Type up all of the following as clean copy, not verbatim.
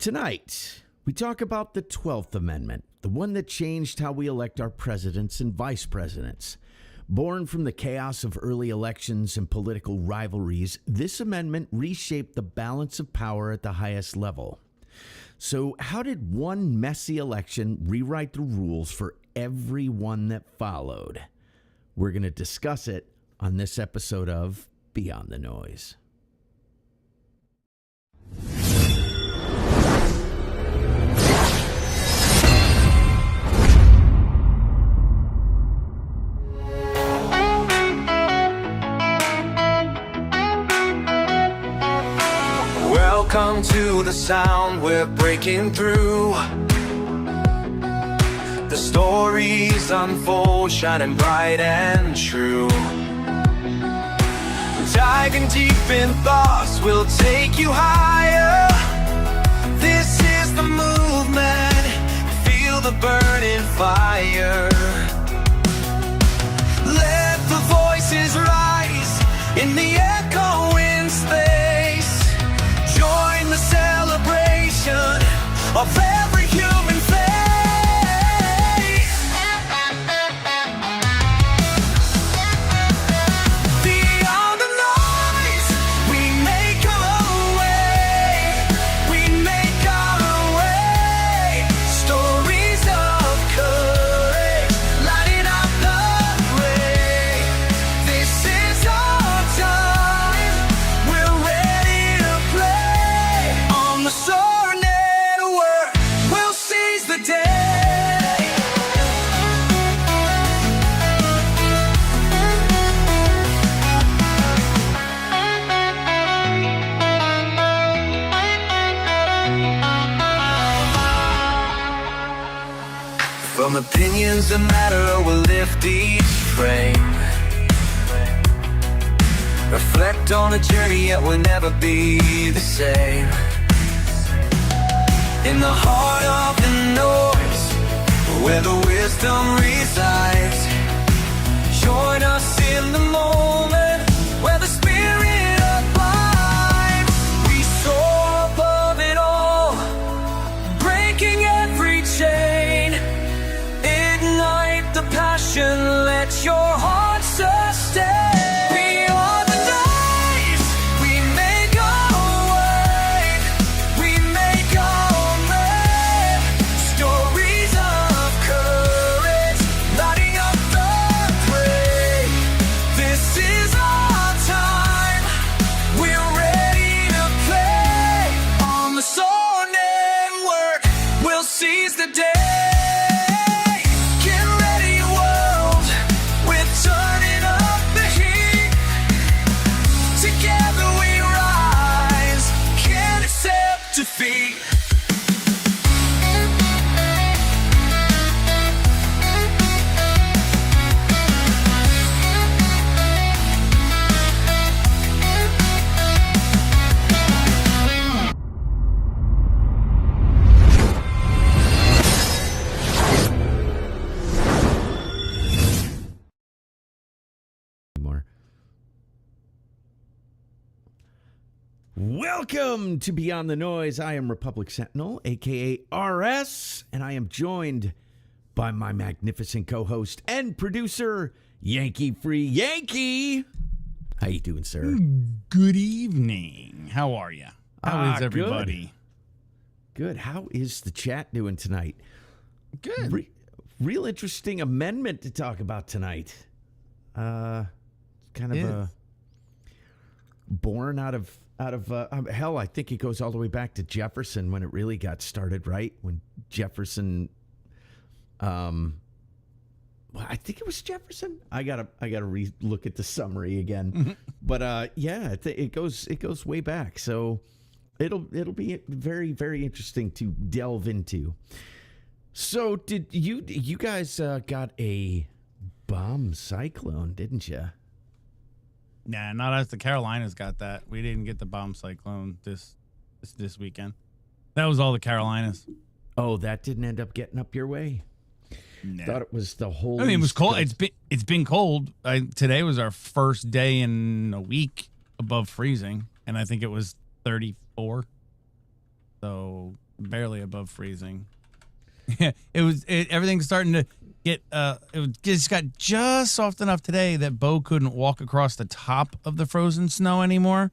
Tonight, we talk about the 12th Amendment, the one that changed how we elect our presidents and vice presidents. Born from the chaos of early elections and political rivalries, this amendment reshaped the balance of power at the highest level. So how did one messy election rewrite the rules for every one that followed? We're going to discuss it on this episode of Beyond the Noise. Welcome to the sound, we're breaking through. The stories unfold, shining bright and true. Diving deep in thoughts, we'll take you higher. This is the movement, feel the burning fire. Let the voices rise in the echoing space. Join the celebration of every human face. Beyond the noise, we make our way. We make our way. Stories of courage, lighting up the way. This is our time, we're ready to play. On the Soar Network, we'll seize the day. From opinions that matter, we'll lift each frame. Reflect on a journey, yet we'll never be the same. In the heart of the noise, where the wisdom resides. Join us in the moment, where the spirit abides. We soar above it all, breaking every chain. Ignite the passion, let your heart sustain. Beyond the noise, we make our way. We make our way. Stories of courage, lighting up the way. This is our time, we're ready to play. On the Soar Network, we'll seize the day. Get ready, world, we're turning up the heat. Together we rise, can't accept defeat. More. Welcome to Beyond the Noise. I am Republic Sentinel, aka RS, and I am joined by my magnificent co-host and producer, Yankee Free Yankee. How you doing, sir? Good evening. How are you? How is good. everybody? Good. How is the chat doing tonight? Good. Real interesting amendment to talk about tonight. Kind of Yeah. born out of hell. I think it goes all the way back to Jefferson when it really got started, right? When Jefferson, well, I think it was Jefferson. I gotta look at the summary again. But yeah, it goes way back. So it'll be very, very interesting to delve into. So did you guys got a bomb cyclone, didn't you? Nah, not us. The Carolinas got that. We didn't get the bomb cyclone this weekend. That was all the Carolinas. Oh, that didn't end up getting up your way. Nah. Thought it was the whole. I mean, it was East cold. Coast. It's been cold. Today was our first day in a week above freezing, and I think it was 34. So barely above freezing. Yeah, everything's starting to get just got just soft enough today that Bo couldn't walk across the top of the frozen snow anymore,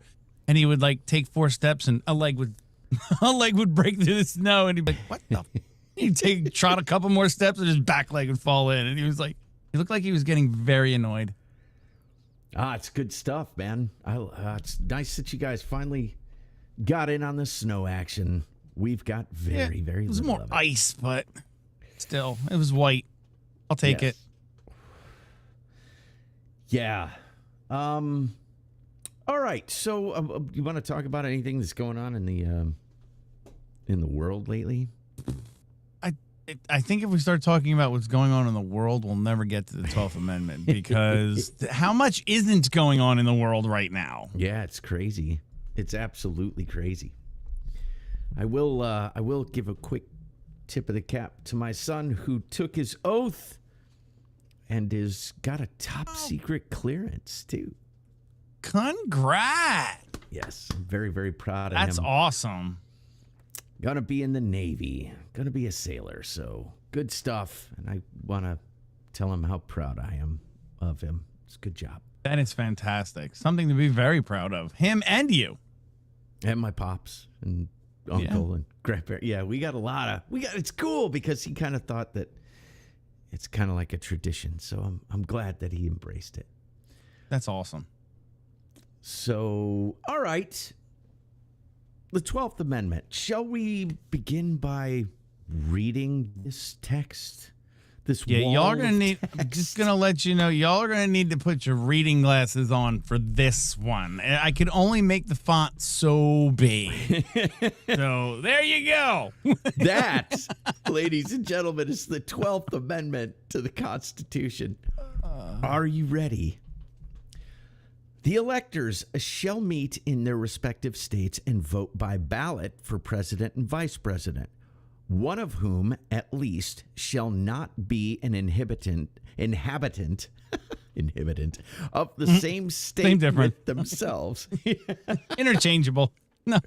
and he would like take 4 steps and a leg would break through the snow, and he'd be like, "What the?" He'd trot a couple more steps and his back leg would fall in, and he looked like he was getting very annoyed. It's good stuff, man. It's nice that you guys finally got in on the snow action. We've got very it was little more of it. ice, but still, it was white. I'll take it. Yeah. All right. So, you want to talk about anything that's going on in the world lately? I think if we start talking about what's going on in the world, we'll never get to the 12th Amendment because how much isn't going on in the world right now? Yeah, it's crazy. It's absolutely crazy. I will give a quick tip of the cap to my son who took his oath and has got a top secret clearance too. Congrats. Yes, I'm very, very proud of him. That's awesome. Gonna be in the Navy. Gonna be a sailor. So good stuff. And I want to tell him how proud I am of him. It's a good job. That is fantastic. Something to be very proud of. Him and you. And my pops and uncle and grandparents. Yeah, we got it's cool because he kind of thought that it's kind of like a tradition. So I'm glad that he embraced it. That's awesome. So, all right. The 12th Amendment. Shall we begin by reading this text? Y'all are going to need, I'm just going to let you know, y'all are going to need to put your reading glasses on for this one. I could only make the font so big. So there you go. That, ladies and gentlemen, is the 12th Amendment to the Constitution. Are you ready? The electors shall meet in their respective states and vote by ballot for president and vice president, one of whom at least shall not be an inhabitant of the same state with themselves. Interchangeable. No.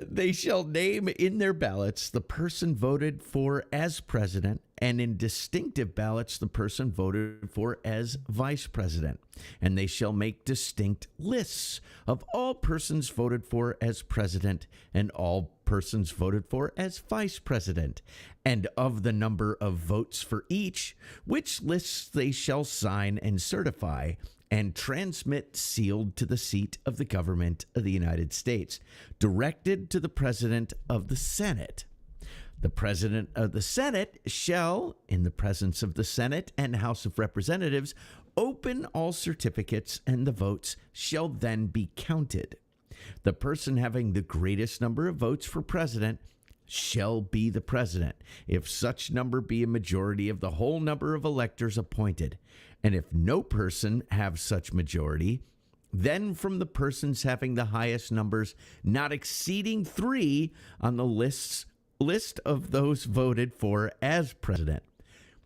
They shall name in their ballots the person voted for as president, and in distinctive ballots the person voted for as vice president. And they shall make distinct lists of all persons voted for as president and all persons voted for as vice president, and of the number of votes for each, which lists they shall sign and certify and transmit sealed to the seat of the government of the United States, directed to the President of the Senate. The President of the Senate shall, in the presence of the Senate and House of Representatives, open all certificates, and the votes shall then be counted. The person having the greatest number of votes for president shall be the president, if such number be a majority of the whole number of electors appointed. And if no person have such majority, then from the persons having the highest numbers, not exceeding 3 on the list of those voted for as president,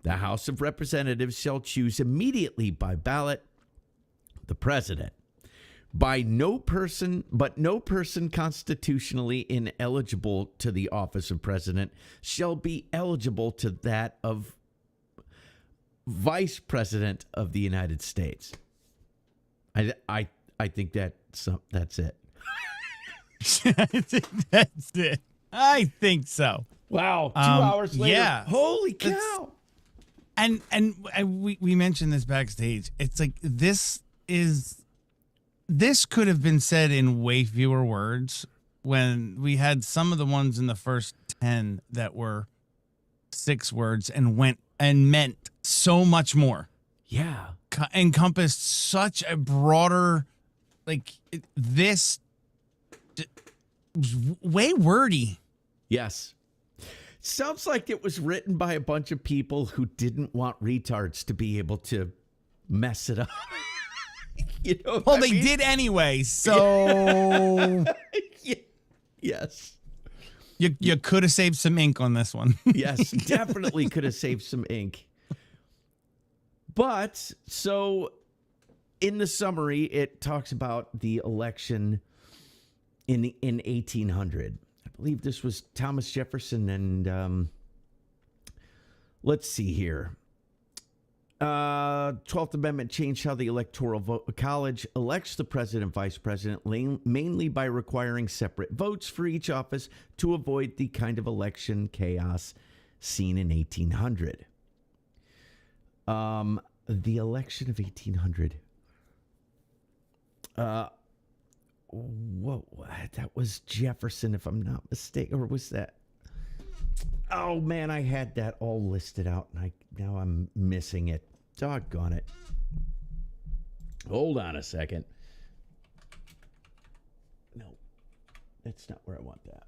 the House of Representatives shall choose immediately by ballot the president. But no person constitutionally ineligible to the office of president shall be eligible to that of Vice President of the United States. I think that's it. I think that's it. I think so. Wow, 2 hours later. Yeah. Holy cow. And we mentioned this backstage. It's like this could have been said in way fewer words when we had some of the ones in the first 10 that were 6 words and meant so much more. Yeah. Encompassed such a broader, this was way wordy. Yes. Sounds like it was written by a bunch of people who didn't want retards to be able to mess it up. You know well, they did anyway, so... Yes. You could have saved some ink on this one. Yes, definitely could have saved some ink. But, so, in the summary, it talks about the election in 1800. believe this was Thomas Jefferson, and let's see here. 12th Amendment changed how the Electoral College elects the president, vice president, mainly by requiring separate votes for each office to avoid the kind of election chaos seen in 1800. The election of 1800. Whoa, that was Jefferson, if I'm not mistaken, or was that? Oh man, I had that all listed out, and now I'm missing it. Doggone it! Hold on a second. No, that's not where I want that.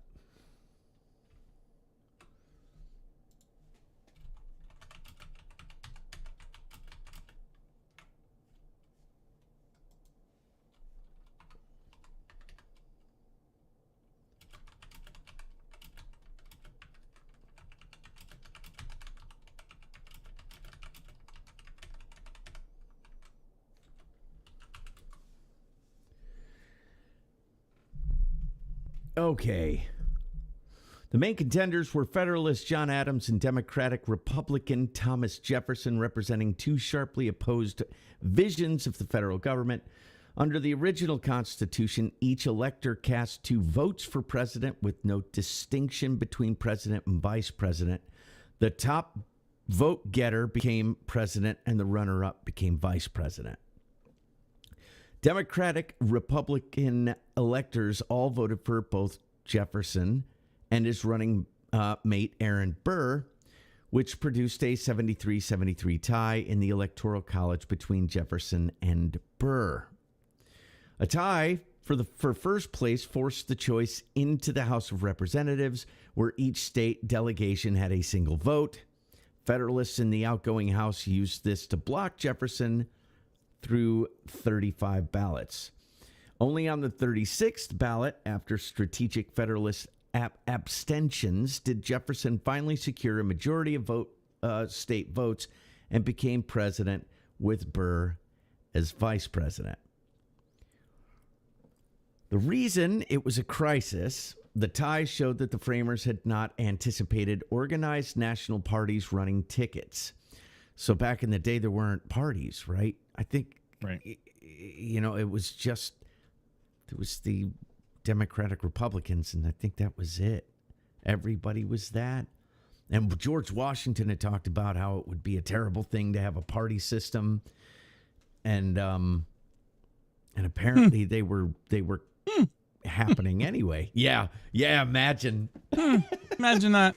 Okay. The main contenders were Federalist John Adams and Democratic Republican Thomas Jefferson, representing two sharply opposed visions of the federal government. Under the original Constitution, each elector cast 2 votes for president with no distinction between president and vice president. The top vote getter became president, and the runner-up became vice president. Democratic Republican electors all voted for both Jefferson and his running mate Aaron Burr, which produced a 73-73 tie in the Electoral College between Jefferson and Burr. A tie for first place forced the choice into the House of Representatives, where each state delegation had a single vote. Federalists in the outgoing House used this to block Jefferson through 35 ballots. Only on the 36th ballot, after strategic Federalist abstentions, did Jefferson finally secure a majority of state votes and became president, with Burr as vice president. The reason it was a crisis, the tie showed that the framers had not anticipated organized national parties running tickets. So back in the day, there weren't parties, right? I think, right. It was the Democratic Republicans, and I think that was it. Everybody was that. And George Washington had talked about how it would be a terrible thing to have a party system. And apparently they were happening anyway. Yeah, imagine. Imagine that.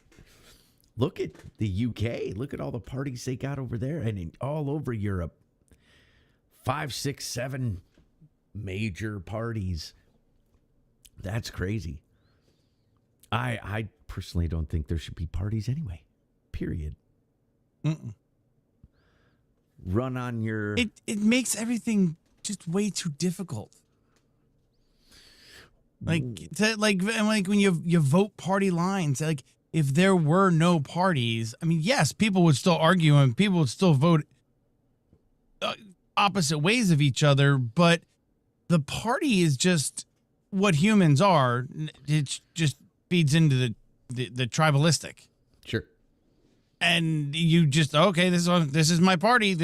Look at the UK. Look at all the parties they got over there and all over Europe. 5, 6, 7 major parties. That's crazy. I personally don't think there should be parties anyway. Period. Mm-mm. Run on your... It makes everything just way too difficult. Like when you vote party lines, like if there were no parties, I mean, yes, people would still argue and people would still vote opposite ways of each other, but the party is just what humans are. It just feeds into the tribalistic. Sure. And you just, okay, this is my party.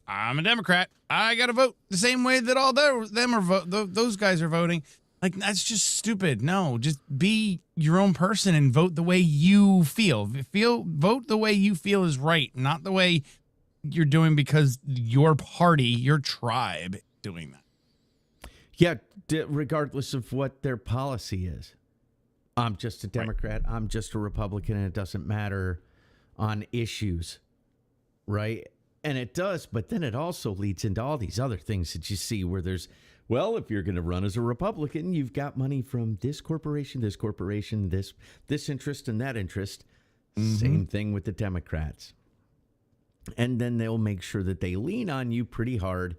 I'm a Democrat. I got to vote the same way that all those guys are voting. Like, that's just stupid. No, just be your own person and vote the way you feel. Vote the way you feel is right, not the way you're doing because your party, your tribe, doing that. Yeah, regardless of what their policy is. I'm just a Democrat. Right. I'm just a Republican, and it doesn't matter on issues, right? And it does, but then it also leads into all these other things that you see where there's, well, if you're going to run as a Republican, you've got money from this corporation, this interest, and that interest. Mm-hmm. Same thing with the Democrats. And then they'll make sure that they lean on you pretty hard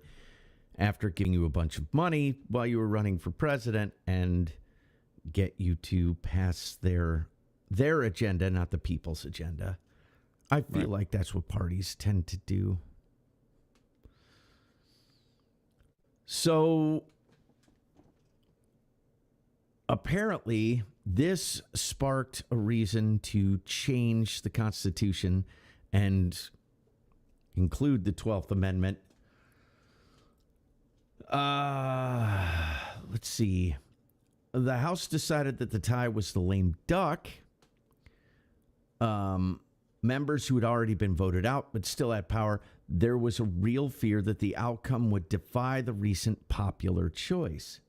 after giving you a bunch of money while you were running for president and get you to pass their agenda, not the people's agenda. I feel like that's what parties tend to do. So, apparently, this sparked a reason to change the Constitution and include the 12th Amendment. Let's see. The House decided that the tie was the lame duck. Members who had already been voted out but still had power, there was a real fear that the outcome would defy the recent popular choice.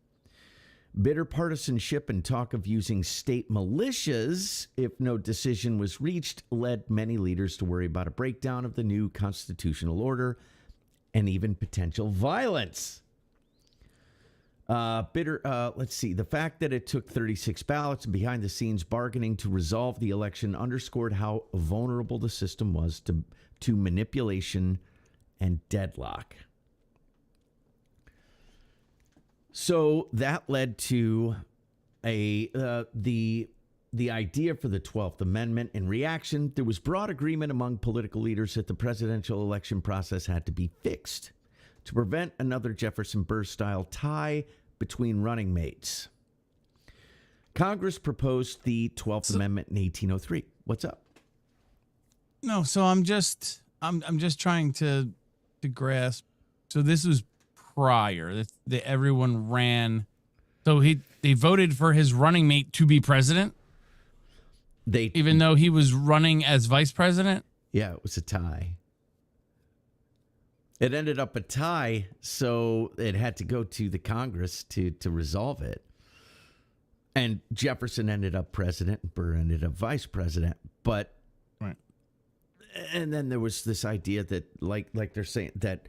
Bitter partisanship and talk of using state militias if no decision was reached led many leaders to worry about a breakdown of the new constitutional order and even potential violence. Let's see. The fact that it took 36 ballots and behind the scenes bargaining to resolve the election underscored how vulnerable the system was to manipulation and deadlock. So that led to the idea for the 12th Amendment. In reaction, there was broad agreement among political leaders that the presidential election process had to be fixed to prevent another Jefferson-Burr-style tie between running mates. Congress proposed the 12th Amendment in 1803. What's up? No, so I'm just trying to grasp. So this was prior that everyone ran. So they voted for his running mate to be president. Even though he was running as vice president. Yeah, it was a tie. It ended up a tie, so it had to go to the Congress to resolve it. And Jefferson ended up president, and Burr ended up vice president. But right. And then there was this idea that, like they're saying, that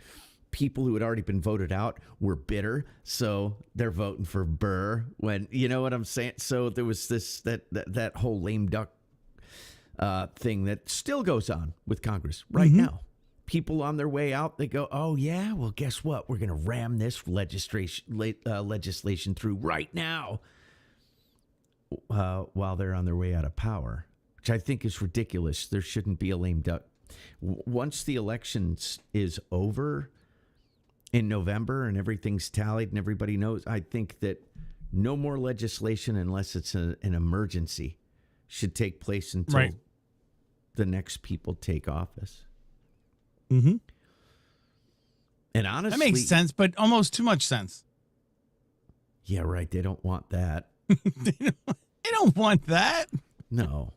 people who had already been voted out were bitter, so they're voting for Burr. When you know what I'm saying. So there was this that whole lame duck thing that still goes on with Congress right now. People on their way out, they go, "Oh yeah, well guess what? We're going to ram this legislation through right now," while they're on their way out of power, which I think is ridiculous. There shouldn't be a lame duck. Once the elections is over in November and everything's tallied and everybody knows, I think that no more legislation unless it's an emergency should take place until the next people take office. Mm-hmm. And honestly, that makes sense, but almost too much sense. Yeah, right. They don't want that. They don't want that. No,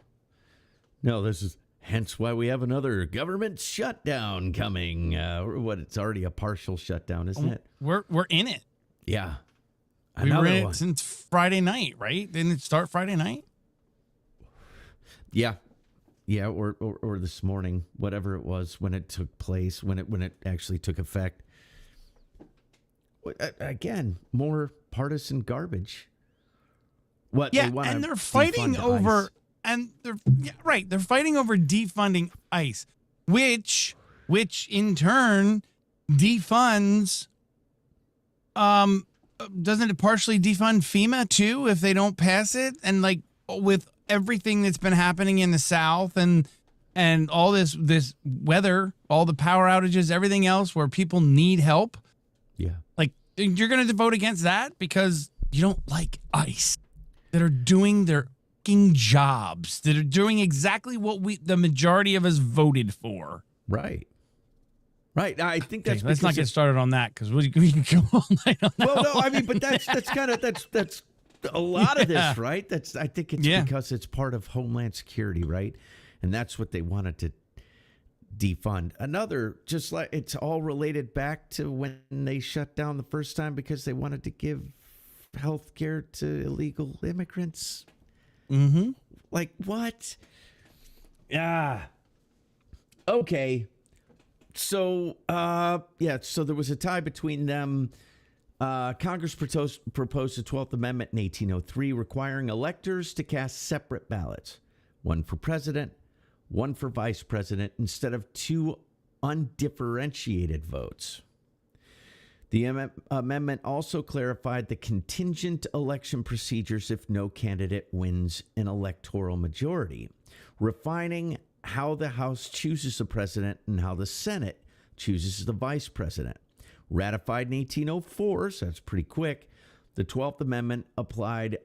this is hence why we have another government shutdown coming. It's already a partial shutdown, isn't it? We're in it. Yeah. We were in it since Friday night, right? Didn't it start Friday night? Yeah. Yeah, or this morning, whatever it was when it took place, when it actually took effect. Again, more partisan garbage. What? Yeah, they and they're fighting over, ICE. and they're fighting over defunding ICE, which in turn defunds. Doesn't it partially defund FEMA too if they don't pass it? And like with everything that's been happening in the South and all this weather, all the power outages, everything else where people need help. Yeah. Like you're going to vote against that because you don't like ICE that are doing their fucking jobs, that are doing exactly what the majority of us voted for. Right. Right. I think that's let's not get started on that because we can go all night on that. Well, no, I mean, but that's kind of that's a lot of this, right? I think it's because it's part of Homeland Security, right? And that's what they wanted to defund. Another, just like it's all related back to when they shut down the first time because they wanted to give health care to illegal immigrants. Mm-hmm. Like what? Yeah. Okay. So, so there was a tie between them. Congress proposed the 12th Amendment in 1803, requiring electors to cast separate ballots, one for president, one for vice president, instead of two undifferentiated votes. The amendment also clarified the contingent election procedures if no candidate wins an electoral majority, refining how the House chooses the president and how the Senate chooses the vice president. Ratified in 1804, so that's pretty quick, The 12th Amendment applied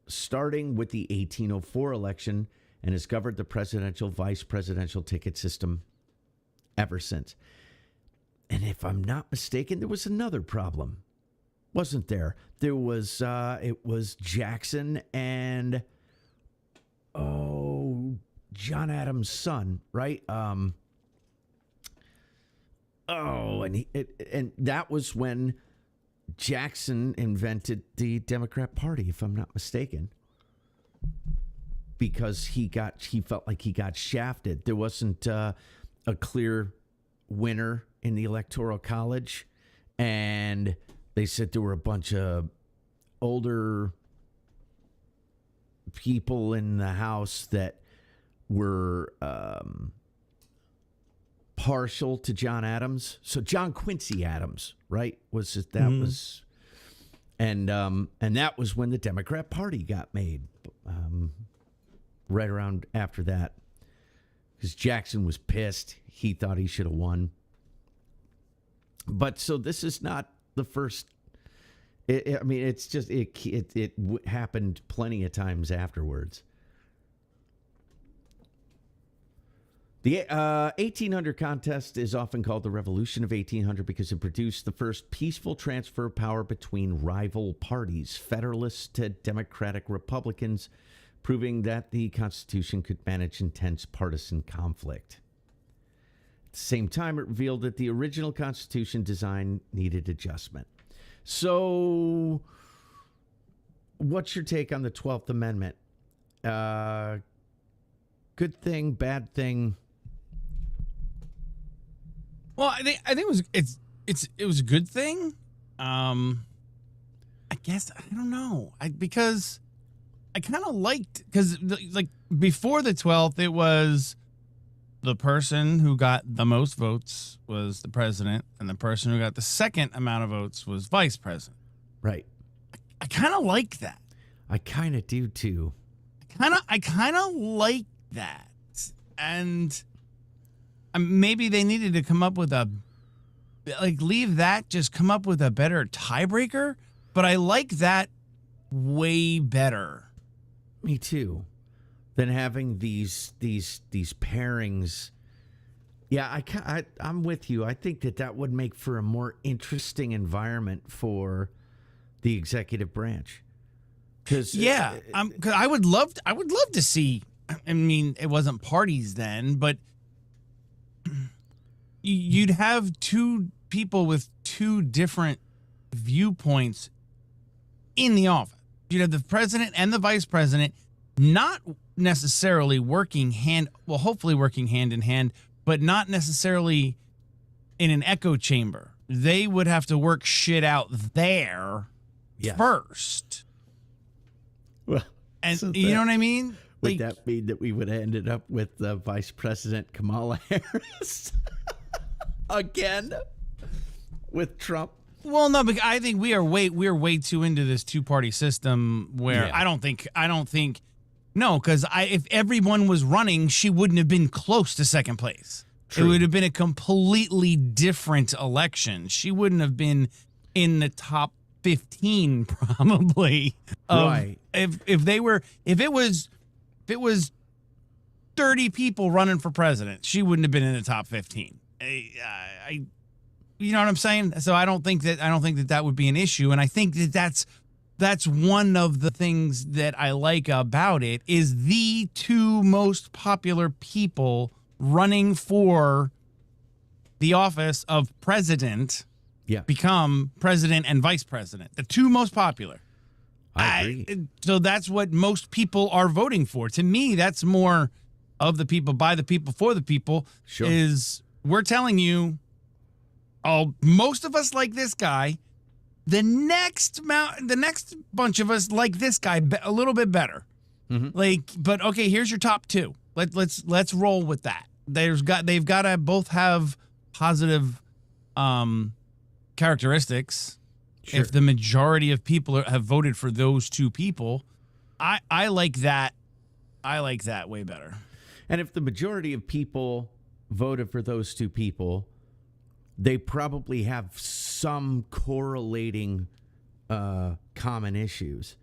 starting with the 1804 election and has governed the presidential, vice presidential ticket system ever since. And if I'm not mistaken, there was another problem, wasn't there? There was, it was Jackson and, John Adams' son, right? And that was when Jackson invented the Democrat Party, if I'm not mistaken, because he felt like he got shafted. There wasn't a clear winner in the Electoral College, and they said there were a bunch of older people in the House that were partial to John Adams. So John Quincy Adams, right? And that was when the Democrat Party got made. Right around after that, because Jackson was pissed. He thought he should have won. But so this is not the first. It's just it happened plenty of times afterwards. The 1800 contest is often called the Revolution of 1800 because it produced the first peaceful transfer of power between rival parties, Federalists to Democratic Republicans, proving that the Constitution could manage intense partisan conflict. At the same time, it revealed that the original Constitution design needed adjustment. So, what's your take on the 12th Amendment? Good thing, bad thing? Well, I think it was a good thing. I guess I don't know. Because I kind of liked, because like before the 12th, it was the person who got the most votes was the president, and the person who got the second amount of votes was vice president. Right. I kind of like that. I kind of do too. I kind of like that, and maybe they needed to come up with leave that, just come up with a better tiebreaker. But I like that way better. Me too. Than having these pairings. Yeah, I'm with you. I think that would make for a more interesting environment for the executive branch. Cause I would love to see. I mean, it wasn't parties then, but you'd have two people with two different viewpoints in the office. You'd have the president and the vice president not necessarily hopefully working hand in hand, but not necessarily in an echo chamber. They would have to work shit out there first. Well, and you know what I mean? Would that mean that we would have ended up with Vice President Kamala Harris again with Trump? Well, no, because I think we're way too into this two-party system where I don't think no, because if everyone was running, she wouldn't have been close to second place. True. It would have been a completely different election. She wouldn't have been in the top 15 probably. Right. If it was 30 people running for president, she wouldn't have been in the top 15. You know what I'm saying? So I don't think that would be an issue, and I think that's one of the things that I like about it is the two most popular people running for the office of president become president and vice president. The two most popular. I agree. So that's what most people are voting for. To me, that's more of the people, by the people, for the people. Sure. Is we're telling you, most of us like this guy. The next bunch of us like this guy a little bit better. Mm-hmm. But okay, here's your top two. Let's roll with that. They've got to both have positive characteristics. Sure. If the majority of people have voted for those two people, I like that. I like that way better. And if the majority of people voted for those two people, they probably have some correlating common issues.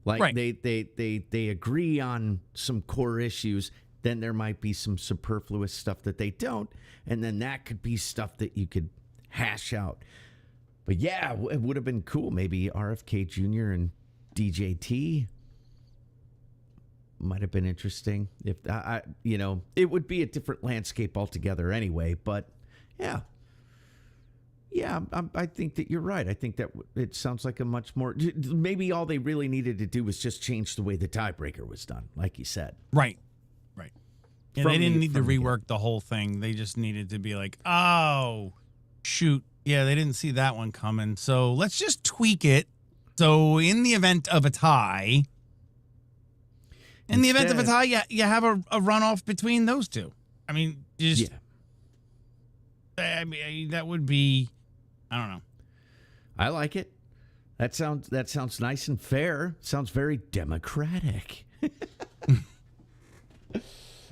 Like Right. they agree on some core issues, then there might be some superfluous stuff that they don't, and then that could be stuff that you could hash out. But yeah, it would have been cool. Maybe RFK Jr. and DJT might have been interesting. If it would be a different landscape altogether anyway. But yeah. I think that you're right. I think that it sounds like a much more. Maybe all they really needed to do was just change the way the tiebreaker was done, like you said. Right. Yeah, they didn't need to from the rework the whole thing. They just needed to be like, oh, shoot. Yeah, they didn't see that one coming. So let's just tweak it. So in the event of a tie, you have a runoff between those two. I mean, I mean, that would be, I don't know. I like it. That sounds nice and fair. Sounds very democratic.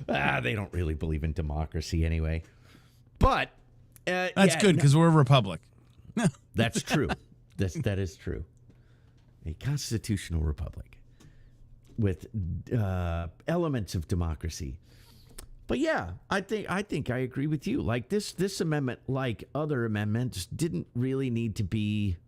They don't really believe in democracy anyway. But that's good because we're a republic. That's true. That is true. A constitutional republic with elements of democracy. But yeah, I think I agree with you. Like this amendment, like other amendments, didn't really need to be.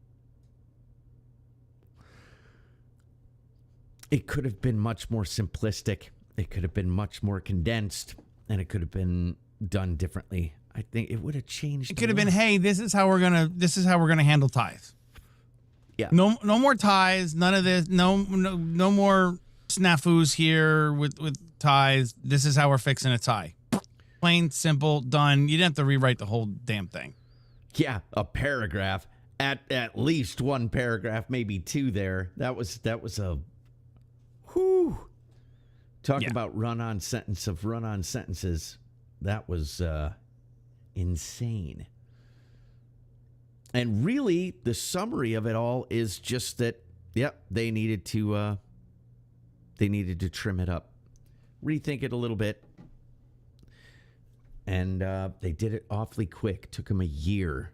It could have been much more simplistic. It could have been much more condensed, and it could have been done differently. I think it would have changed. It could have been, hey, this is how we're gonna handle ties. Yeah. No more ties. None of this. No more snafus here with ties. This is how we're fixing a tie. Plain, simple, done. You didn't have to rewrite the whole damn thing. Yeah, a paragraph. At least one paragraph, maybe two there. That was a whew. Talk about run-on sentences. That was insane. And really, the summary of it all is just that, they needed to trim it up, rethink it a little bit, and they did it awfully quick. Took them a year.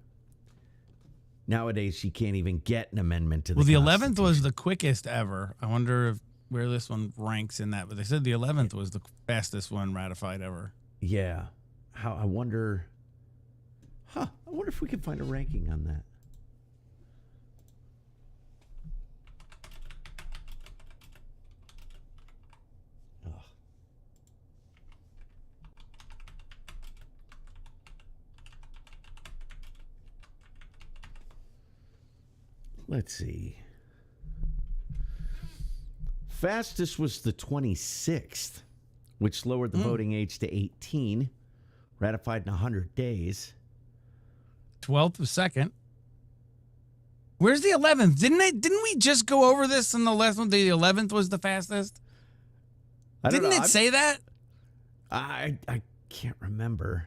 Nowadays, you can't even get an amendment to the Constitution. Well, the 11th was the quickest ever. I wonder where this one ranks in that, but they said the 11th was the fastest one ratified ever. Yeah. I wonder if we can find a ranking on that. Oh. Let's see. Fastest was the 26th, which lowered the voting age to 18, ratified in 100 days. 12th was second. Where's the 11th? Didn't we just go over this in the last one? The 11th was the fastest? Didn't it say that? I can't remember.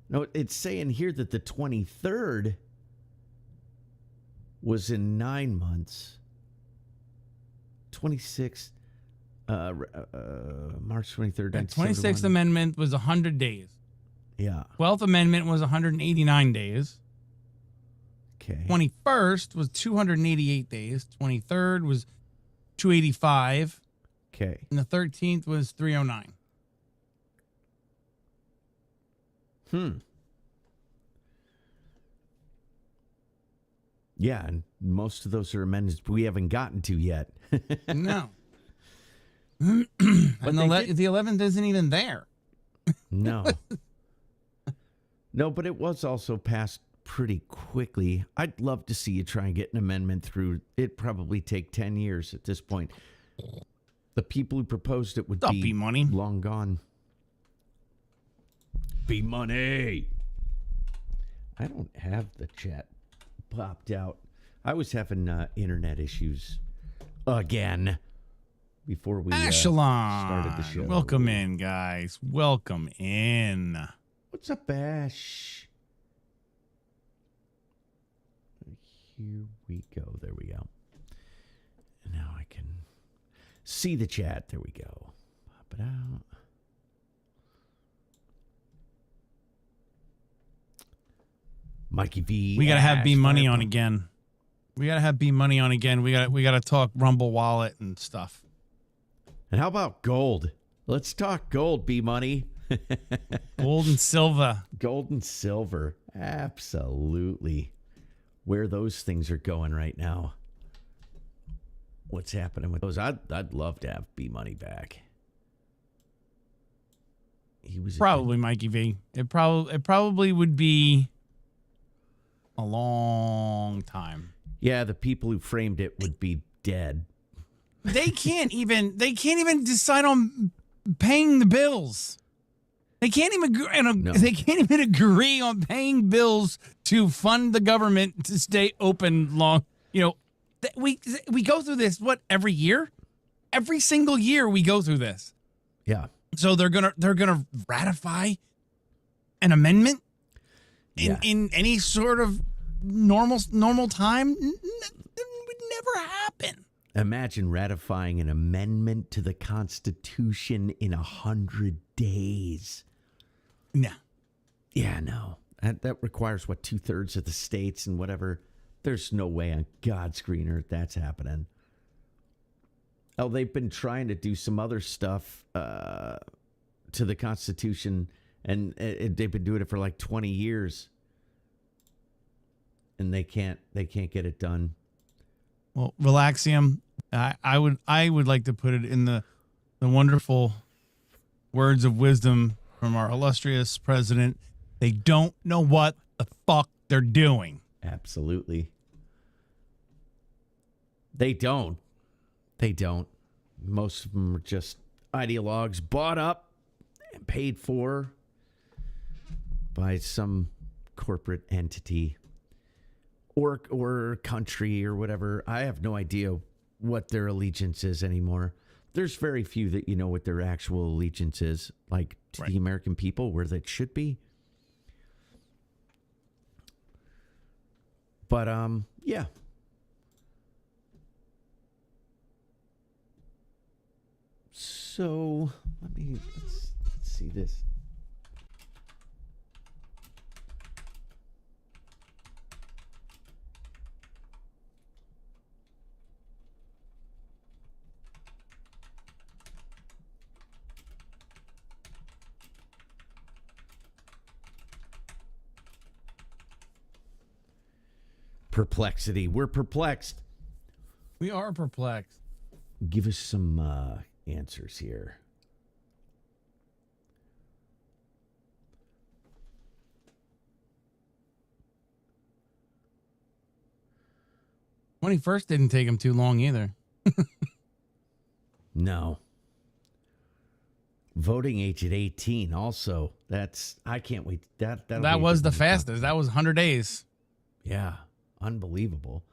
No, it's saying here that the 23rd was in 9 months. 26th, March 23rd. The 26th Amendment was 100 days. Yeah. 12th Amendment was 189 days. Okay. 21st was 288 days. 23rd was 285. Okay. And the 13th was 309. Yeah, and most of those are amendments we haven't gotten to yet. No. And the 11th isn't even there. No. No, but it was also passed pretty quickly. I'd love to see you try and get an amendment through. It'd probably take 10 years at this point. The people who proposed it would be money. Long gone. Be money. I don't have the chat popped out. I was having internet issues again before we started the show. Welcome in, guys. Welcome in. What's up, Ash? Here we go. There we go. And now I can see the chat. There we go. Pop it out. Mikey V. We got to have Ash, B Money Fireball. on again. We gotta have B Money on again. We gotta talk Rumble Wallet and stuff. And how about gold? Let's talk gold, B Money. Gold and silver. Gold and silver. Absolutely. Where those things are going right now. What's happening with those? I'd love to have B Money back. He was Probably Mikey V. It probably would be a long time. Yeah, the people who framed it would be dead. They can't even decide on paying the bills. They can't even They can't even agree on paying bills to fund the government to stay open long. You know, we go through this every year, every single year we go through this. Yeah. So they're gonna ratify an amendment in any sort of normal time. It would never happen. Imagine ratifying an amendment to the Constitution in 100 days. No. Yeah, no. That requires, 2/3 of the states and whatever. There's no way on God's green earth that's happening. Oh, they've been trying to do some other stuff to the Constitution, and they've been doing it for like 20 years. And they can't get it done. Well, Relaxium, I would like to put it in the wonderful words of wisdom from our illustrious president. They don't know what the fuck they're doing. Absolutely. They don't. Most of them are just ideologues bought up and paid for by some corporate entity or country or whatever. I have no idea what their allegiance is anymore. There's very few that you know what their actual allegiance is, like to the American people, where that should be. But yeah. So let's see this. Perplexity. We're perplexed. We are perplexed. Give us some answers here. When he first didn't take him too long either. No. Voting age at 18 also. I can't wait. That was the fastest. That was 100 days. Yeah. Unbelievable.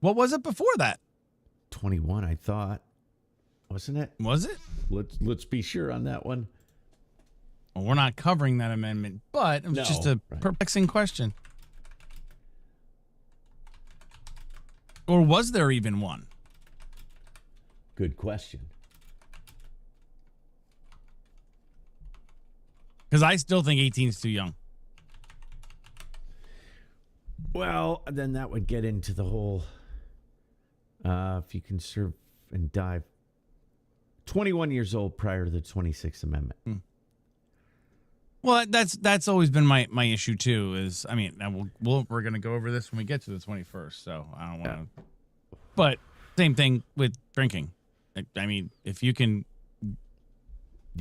What was it before that? 21, I thought. Wasn't it? Was it? Let's be sure on that one. Well, we're not covering that amendment, but it was just a perplexing question. Or was there even one? Good question. Because I still think 18 is too young. Well, then that would get into the whole if you can serve and die 21 years old prior to the 26th Amendment. Well, that's always been my issue too. Is I mean, we're gonna go over this when we get to the 21st. So I don't want to. But same thing with drinking. I mean, if you can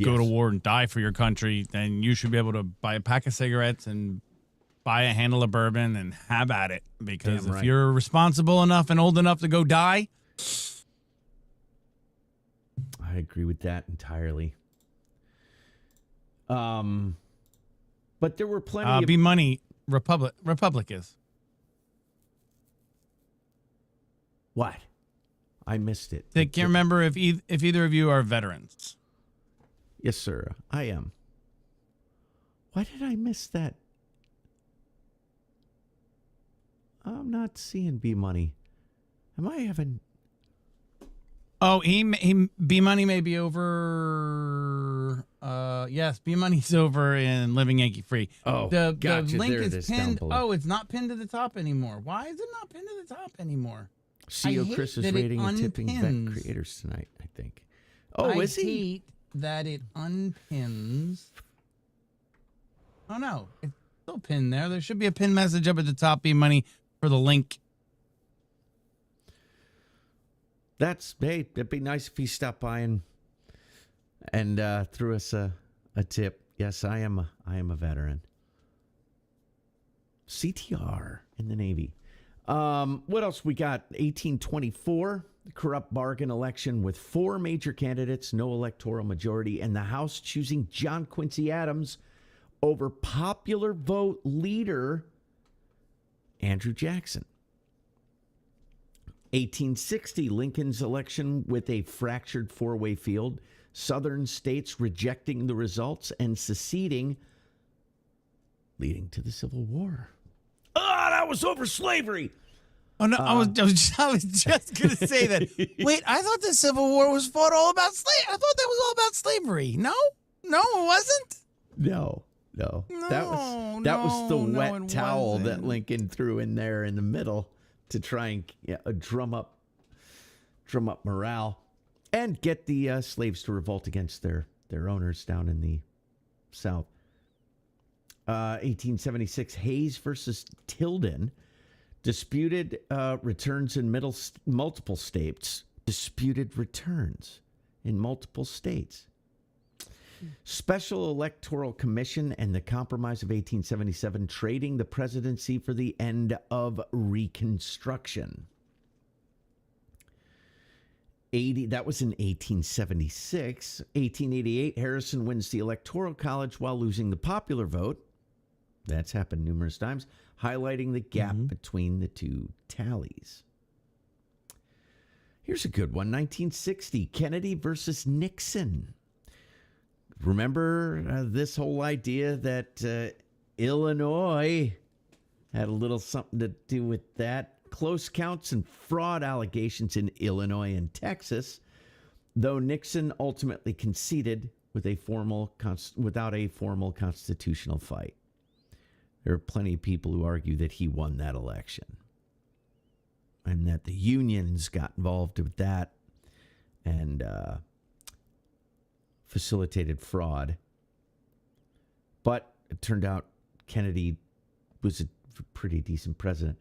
go to war and die for your country, then you should be able to buy a pack of cigarettes and buy a handle of bourbon and have at it. Because if you're responsible enough and old enough to go die, I agree with that entirely. But there were plenty of be money. Republic is. What? I missed it. I can't remember if either of you are veterans. Yes, sir. I am. Why did I miss that? I'm not seeing B Money. Am I having? Oh, he B Money may be over. over. Yes, B Money's over in Living Yankee Free. Oh, the gotcha. link There it is is down pinned. below. Oh, it's not pinned to the top anymore. Why is it not pinned to the top anymore? CEO hate Chris is that it rating and tipping unpins. vet creators tonight, I think. Oh, I is he? hate that it unpins. Oh no, it's still pinned there. There should be a pin message up at the top. B Money for the link. Hey, it'd be nice if he stopped by and threw us a tip. Yes, I am a veteran. CTR in the Navy. What else we got? 1824, corrupt bargain election with 4 major candidates, no electoral majority, and the House choosing John Quincy Adams over popular vote leader Andrew Jackson. 1860, Lincoln's election with a fractured 4-way field, southern states rejecting the results and seceding, leading to the Civil War. Oh, that was over slavery. Oh no, I was just going to say that. Wait, I thought the Civil War was fought all about slavery. I thought that was all about slavery. No, it wasn't. No. That was the wet towel that Lincoln threw in there in the middle to try and drum up morale and get the slaves to revolt against their owners down in the South. 1876, Hayes versus Tilden, disputed returns in multiple states. Disputed returns in multiple states. Special Electoral Commission and the Compromise of 1877, trading the presidency for the end of Reconstruction. That was in 1876. 1888, Harrison wins the Electoral College while losing the popular vote. That's happened numerous times, highlighting the gap between the two tallies. Here's a good one. 1960, Kennedy versus Nixon. Remember this whole idea that Illinois had a little something to do with that? Close counts and fraud allegations in Illinois and Texas, though Nixon ultimately conceded without a formal constitutional fight. There are plenty of people who argue that he won that election and that the unions got involved with that and facilitated fraud. But it turned out Kennedy was a pretty decent president.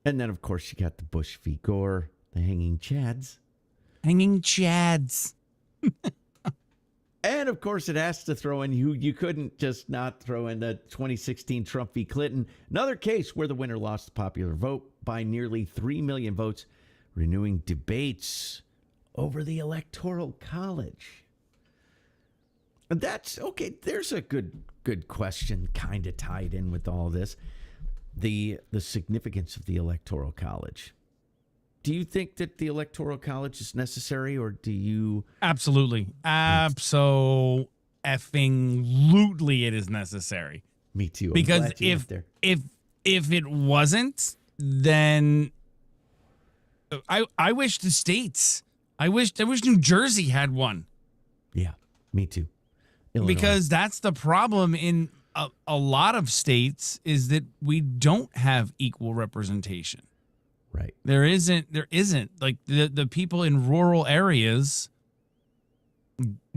And then, of course, you got the Bush v. Gore, the hanging chads. Hanging chads. And, of course, it has to throw in, you couldn't just not throw in the 2016 Trump v. Clinton. Another case where the winner lost the popular vote by nearly 3 million votes, renewing debates over the Electoral College. And that's, okay, there's a good question kind of tied in with all this. The significance of the Electoral College. Do you think that the Electoral College is necessary, or do you? Absolutely. Effing-lutely it is necessary. Me too. I'm Because glad you went there. if it wasn't, then I wish the states. I wish New Jersey had one. Yeah, me too. Illinois. Because that's the problem in a lot of states is that we don't have equal representation. Right. There isn't like the people in rural areas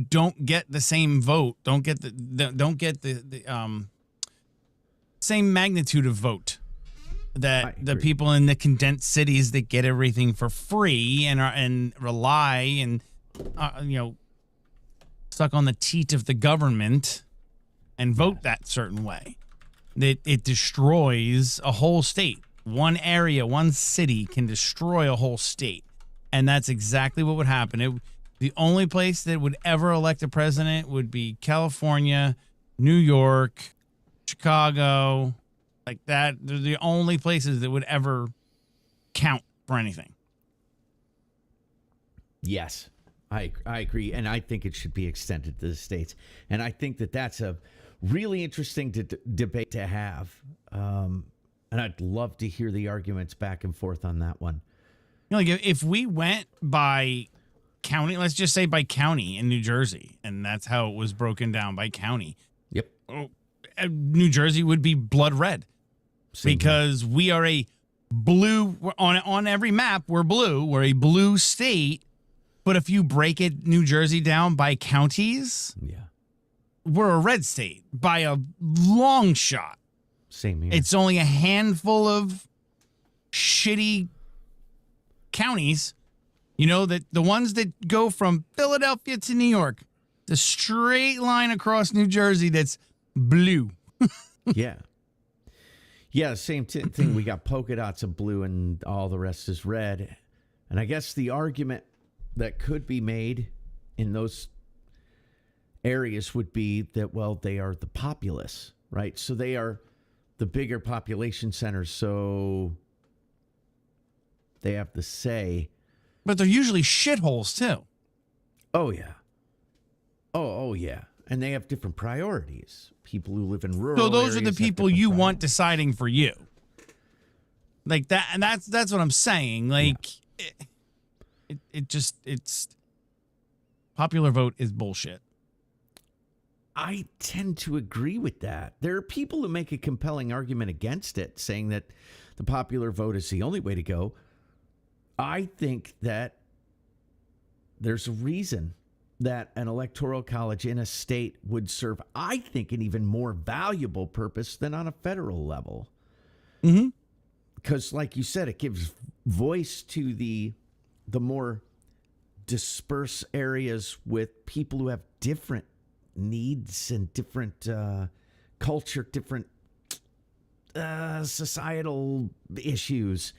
don't get the same vote, don't get the same magnitude of vote that the people in the condensed cities that get everything for free and rely and stuck on the teat of the government and vote that certain way. That it destroys a whole state. One area, one city can destroy a whole state. And that's exactly what would happen. The only place that would ever elect a president would be California, New York, Chicago, like that. They're the only places that would ever count for anything. Yes, I agree. And I think it should be extended to the states. And I think that that's a really interesting debate to have. And I'd love to hear the arguments back and forth on that one. Like if we went by county. Let's just say by county in New Jersey, and that's how it was broken down by county. Yep. New Jersey would be blood red. Same because we are a blue on every map. We're blue. We're a blue state. But if you break it, New Jersey down by counties, we're a red state by a long shot. Same here. It's only a handful of shitty counties, that the ones that go from Philadelphia to New York, the straight line across New Jersey that's blue. Yeah. Yeah, same thing. We got polka dots of blue and all the rest is red. And I guess the argument that could be made in those areas would be that, well, they are the populace, right? So they are the bigger population centers, so they have the say. But they're usually shitholes, too. Oh, yeah. Oh, yeah. And they have different priorities. People who live in rural So those are areas the have people different you want priorities. deciding for you. Like that, and that's what I'm saying. Like, it's popular vote is bullshit. I tend to agree with that. There are people who make a compelling argument against it, saying that the popular vote is the only way to go. I think that there's a reason that an electoral college in a state would serve, I think, an even more valuable purpose than on a federal level. Mm-hmm. Because, like you said, it gives voice to the more dispersed areas with people who have different needs and different culture, different societal issues.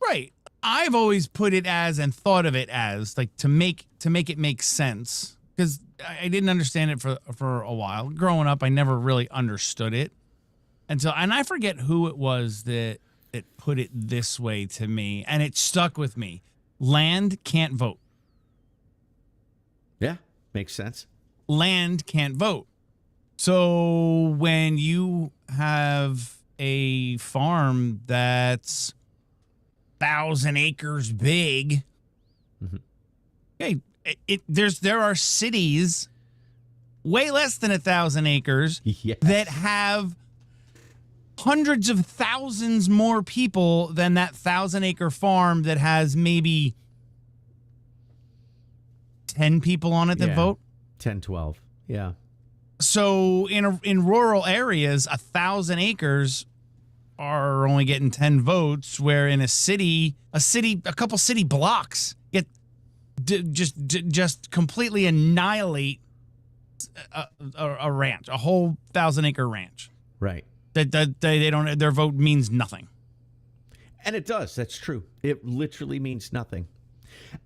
Right. I've always put it as and thought of it as like to make it make sense, because I didn't understand it for a while. Growing up, I never really understood it and I forget who it was that put it this way to me, and it stuck with me. Land can't vote. Yeah, makes sense. Land can't vote. So when you have a farm that's 1,000 acres big, hey, there are cities way less than 1,000 acres Yes. that have hundreds of thousands more people than that 1,000-acre farm that has maybe 10 people on it that vote. 10, 12. Yeah. So in rural areas, 1,000 acres are only getting 10 votes, where in a couple city blocks get just completely annihilate a ranch, a whole 1,000-acre ranch. Right. That they don't, their vote means nothing. And it does. That's true. It literally means nothing.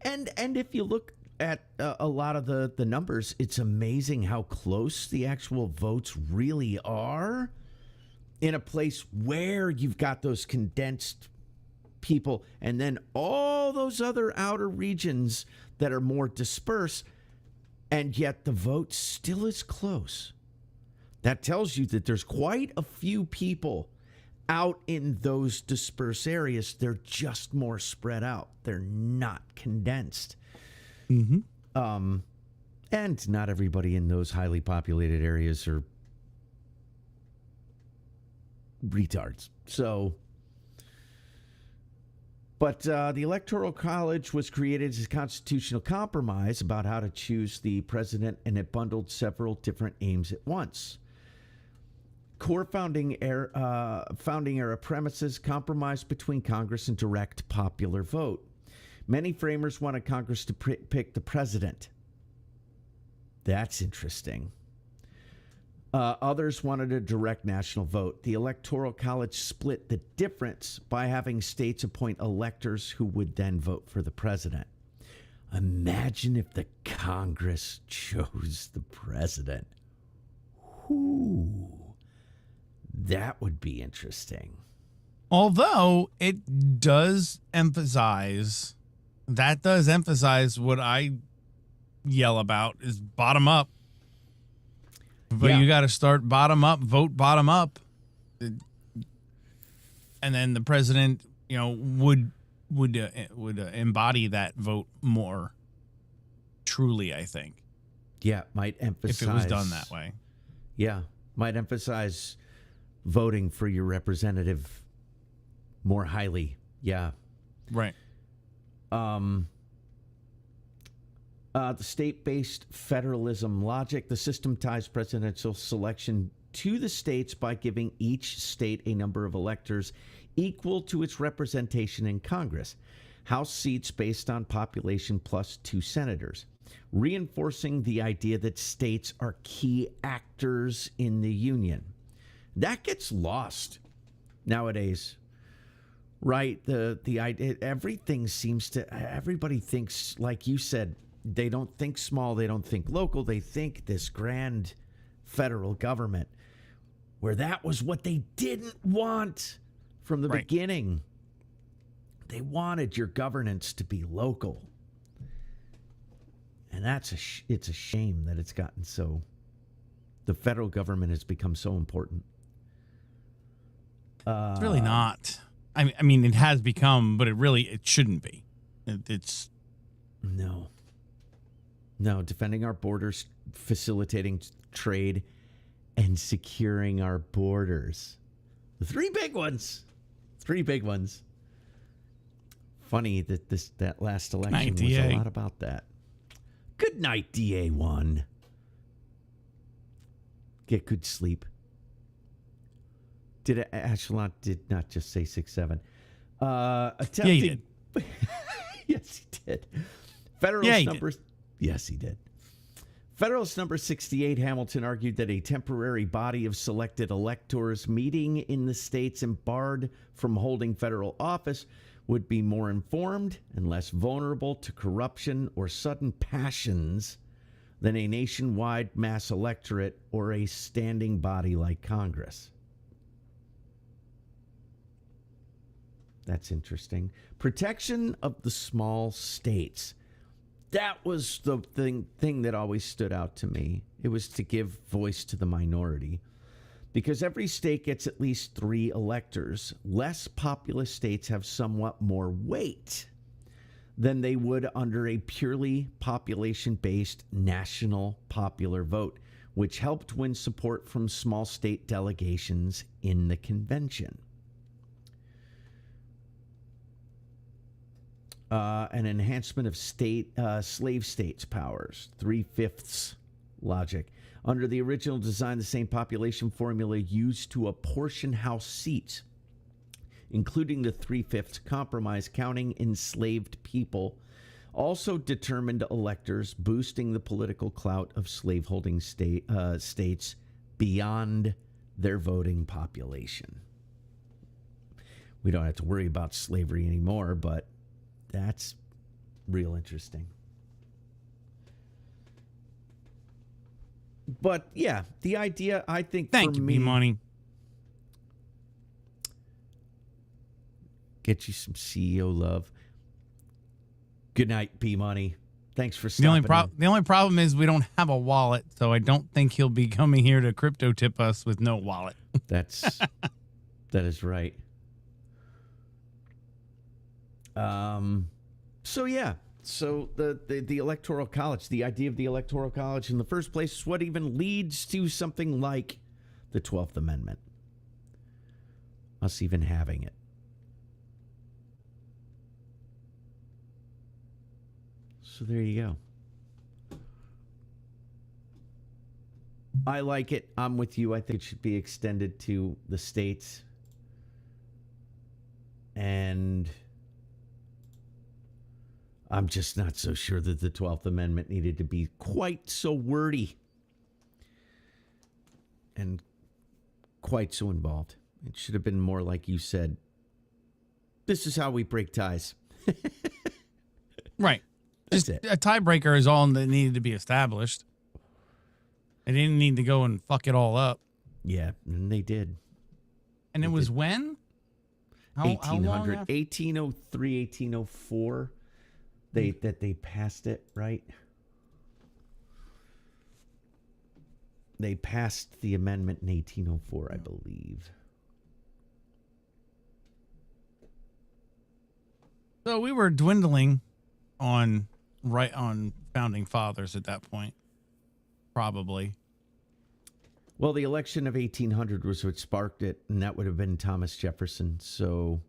And if you look at a lot of the numbers, it's amazing how close the actual votes really are in a place where you've got those condensed people and then all those other outer regions that are more dispersed, and yet the vote still is close. That tells you that there's quite a few people out in those dispersed areas. They're just more spread out. They're not condensed. Mm-hmm. And not everybody in those highly populated areas are retards. So, but the Electoral College was created as a constitutional compromise about how to choose the president, and it bundled several different aims at once. Core founding era premises compromised between Congress and direct popular vote. Many framers wanted Congress to pick the president. That's interesting. Others wanted a direct national vote. The Electoral College split the difference by having states appoint electors who would then vote for the president. Imagine if the Congress chose the president. Whoo. That would be interesting. Although it does emphasize what I yell about is bottom up. But Yeah. you got to start bottom up, vote bottom up. And then the president, would embody that vote more. truly, I think. Yeah, might emphasize. If it was done that way. Yeah, might emphasize voting for your representative more highly. Yeah. Right. The state-based federalism logic, the system ties presidential selection to the states by giving each state a number of electors equal to its representation in Congress. House seats based on population plus 2 senators, reinforcing the idea that states are key actors in the union. That gets lost nowadays. Right, the idea, everything seems to, everybody thinks, like you said, they don't think small, they don't think local, they think this grand federal government, where that was what they didn't want from the beginning. They wanted your governance to be local. And it's a shame that it's gotten so, the federal government has become so important. It's really not. I mean, it has become, but it shouldn't be. It's No, defending our borders, facilitating trade, and securing our borders. The 3 big ones. 3 big ones. Funny that that last election was a lot about that. Good night, DA1. Get good sleep. Ashelon did not just say 6-7. Attempting. Yeah, he did. Yes, he did. Federalist numbers. Yes, he did. Federalist number 68, Hamilton argued that a temporary body of selected electors meeting in the states and barred from holding federal office would be more informed and less vulnerable to corruption or sudden passions than a nationwide mass electorate or a standing body like Congress. That's interesting. Protection of the small states. That was the thing that always stood out to me. It was to give voice to the minority. Because every state gets at least 3 electors. Less populous states have somewhat more weight than they would under a purely population-based national popular vote, which helped win support from small state delegations in the convention. An enhancement of slave states' powers, 3/5 logic. Under the original design, the same population formula used to apportion House seats, including the 3/5 compromise, counting enslaved people, also determined electors, boosting the political clout of slaveholding states beyond their voting population. We don't have to worry about slavery anymore, but that's real interesting. But yeah, the idea, I think, thank for you, me, money. Get you some CEO love. Good night, B Money. Thanks for stopping. The only problem is we don't have a wallet, so I don't think he'll be coming here to crypto tip us with no wallet. That is right. So yeah. So the Electoral College, the idea of the Electoral College in the first place is what even leads to something like the 12th Amendment. Us even having it. So there you go. I like it. I'm with you. I think it should be extended to the states. And I'm just not so sure that the 12th Amendment needed to be quite so wordy and quite so involved. It should have been more like you said, this is how we break ties. Right. Just a tiebreaker is all that needed to be established. They didn't need to go and fuck it all up. Yeah, and they did. And it was when? 1800, 1803, 1804. That they passed it, right? They passed the amendment in 1804, I believe. So we were dwindling on founding fathers at that point. Probably. Well, the election of 1800 was what sparked it, and that would have been Thomas Jefferson. So,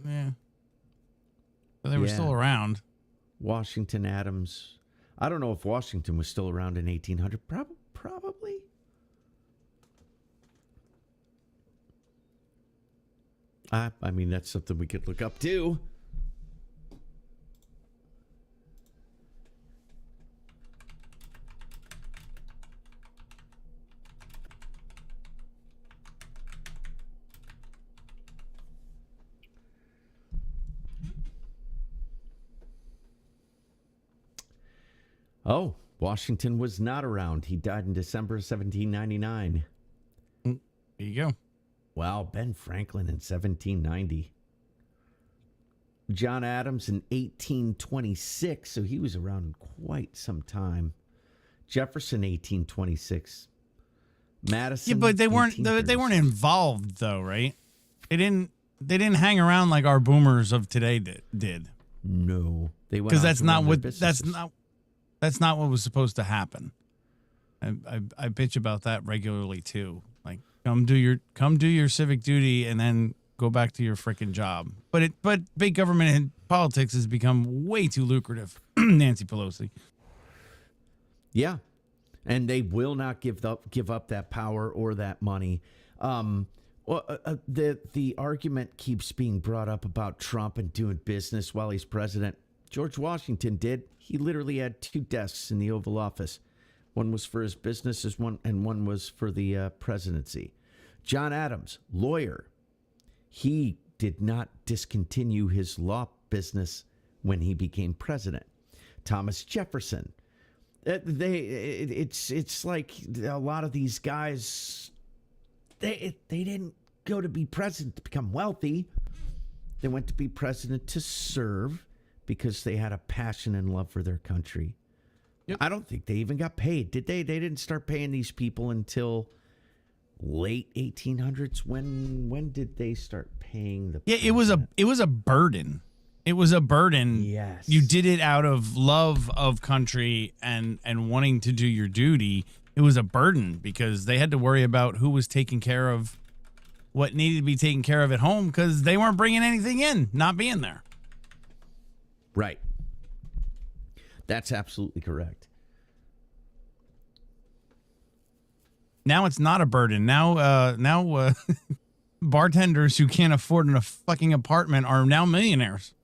Yeah. But they were still around. Washington, Adams. I don't know if Washington was still around in 1800. Probably. I mean, that's something we could look up too. Oh, Washington was not around. He died in December 1799. There you go. Wow, Ben Franklin in 1790. John Adams in 1826, so he was around quite some time. Jefferson 1826. Madison. Yeah, but they weren't 1830s. involved though, right? They didn't hang around like our boomers of today did. No, they went Because on that's to not run their what businesses. that's not what was supposed to happen. I bitch about that regularly too. Like come do your civic duty and then go back to your freaking job. But big government and politics has become way too lucrative. Nancy Pelosi. Yeah, and they will not give up that power or that money. The argument keeps being brought up about Trump and doing business while he's president. George Washington did. He literally had 2 desks in the Oval Office. One was for his business, and one was for the presidency. John Adams, lawyer, he did not discontinue his law business when he became president. Thomas Jefferson, it's like a lot of these guys, they didn't go to be president to become wealthy. They went to be president to serve because they had a passion and love for their country. Yep. I don't think they even got paid, did they? They didn't start paying these people until late 1800s. When did they start paying the? Yeah, it was a burden. It was a burden. Yes. You did it out of love of country and wanting to do your duty. It was a burden because they had to worry about who was taking care of what needed to be taken care of at home because they weren't bringing anything in, not being there. Right. That's absolutely correct. Now it's not a burden. Now bartenders who can't afford a fucking apartment are now millionaires.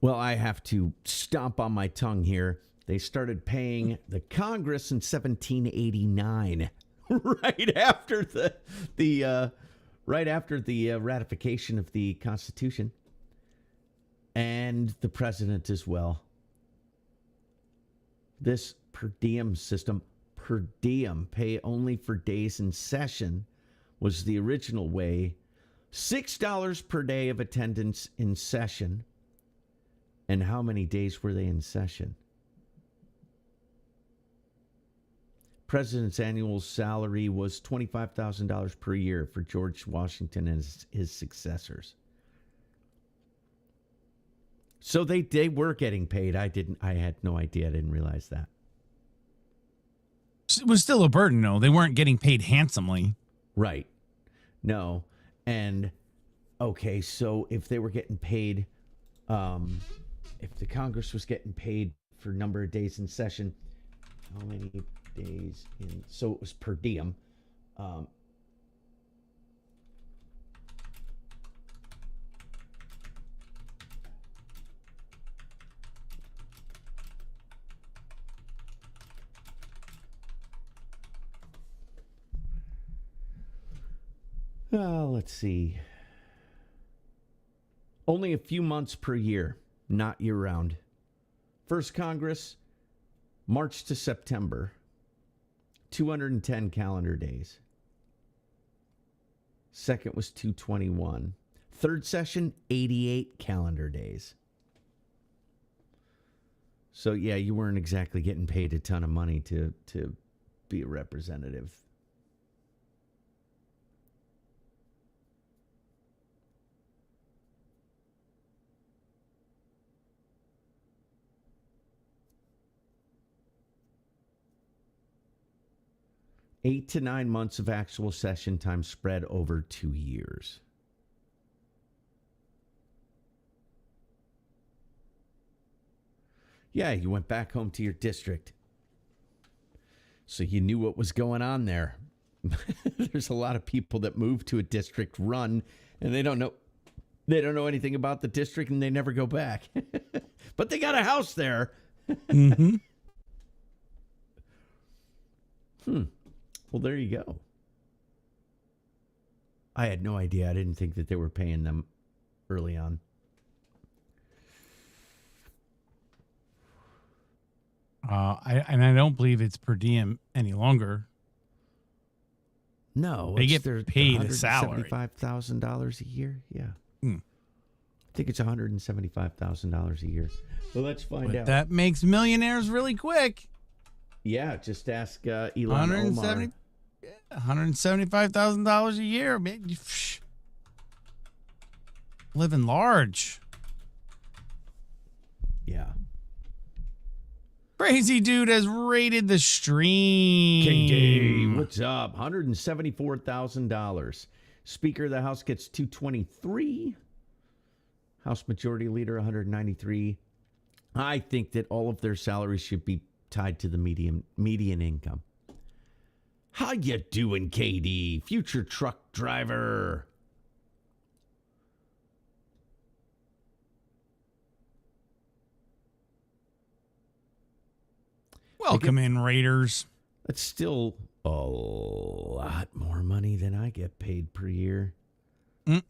Well, I have to stomp on my tongue here. They started paying the Congress in 1789, right after the ratification of the Constitution, and the president as well. This per diem system, per diem, pay only for days in session, was the original way. $6 per day of attendance in session. And how many days were they in session? President's annual salary was $25,000 per year for George Washington and his successors. So they were getting paid. I had no idea. I didn't realize that. It was still a burden, though. They weren't getting paid handsomely. Right. No. And okay, so if they were getting paid, if the Congress was getting paid for number of days in session, how many days in? So it was per diem. Let's see. Only a few months per year, not year-round. First Congress, March to September, 210 calendar days. Second was 221. Third session, 88 calendar days. So, yeah, you weren't exactly getting paid a ton of money to be a representative. 8 to 9 months of actual session time spread over 2 years. Yeah, you went back home to your district. So you knew what was going on there. There's a lot of people that move to a district run and they don't know anything about the district and they never go back. But they got a house there. Mm-hmm. Well, there you go. I had no idea. I didn't think that they were paying them early on. I don't believe it's per diem any longer. No, they get paid a salary. $175,000 a year. Yeah, I think it's $175,000 a year. Well, let's find out. That makes millionaires really quick. Yeah, just ask Elon Omar. $175,000 a year, man. Living large. Yeah. Crazy dude has raided the stream. KD, what's up? $174,000. Speaker of the House gets $223. House Majority Leader, $193. I think that all of their salaries should be tied to the median income. How you doing, KD? Future truck driver. Welcome in, Raiders. That's still a lot more money than I get paid per year. And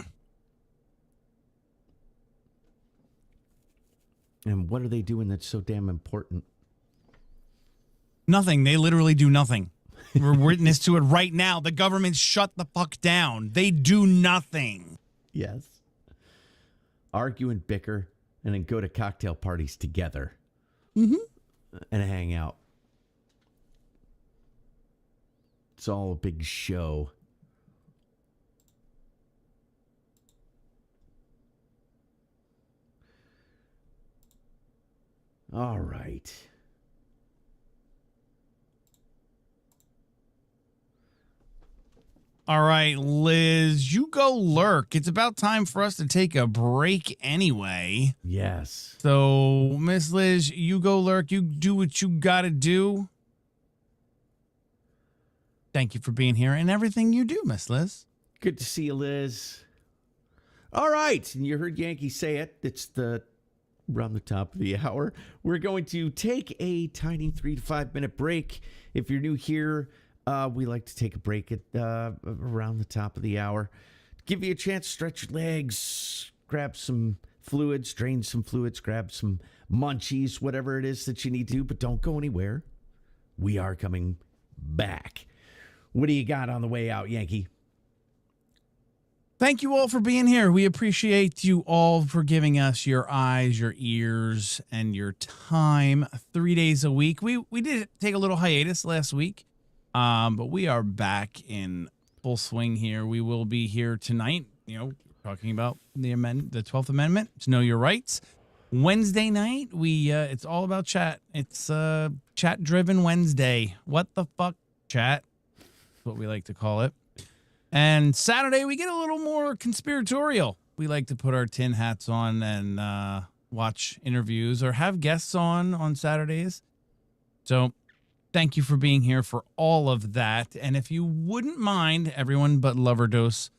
what are they doing that's so damn important? Nothing. They literally do nothing. We're witness to it right now. The government shut the fuck down. They do nothing. Yes. Argue and bicker and then go to cocktail parties together. And hang out. It's all a big show. All right. All right, Liz, you go lurk. It's about time for us to take a break anyway. Yes. So, Miss Liz, you go lurk. You do what you got to do. Thank you for being here and everything you do, Miss Liz. Good to see you, Liz. All right. And you heard Yankee say it. It's around the top of the hour. We're going to take a tiny 3 to 5 minute break. If you're new here, we like to take a break at around the top of the hour. Give you a chance to stretch your legs, grab some fluids, drain some fluids, grab some munchies, whatever it is that you need to do, but don't go anywhere. We are coming back. What do you got on the way out, Yankee? Thank you all for being here. We appreciate you all for giving us your eyes, your ears, and your time 3 days a week. We did take a little hiatus last week, but we are back in full swing here. We will be here tonight, talking about the 12th Amendment, to know your rights. Wednesday night, it's all about chat. It's chat-driven Wednesday. What the fuck, chat? What we like to call it. And Saturday we get a little more conspiratorial. We like to put our tin hats on and watch interviews or have guests on Saturdays. So thank you for being here for all of that. And if you wouldn't mind, everyone but Lover Dose,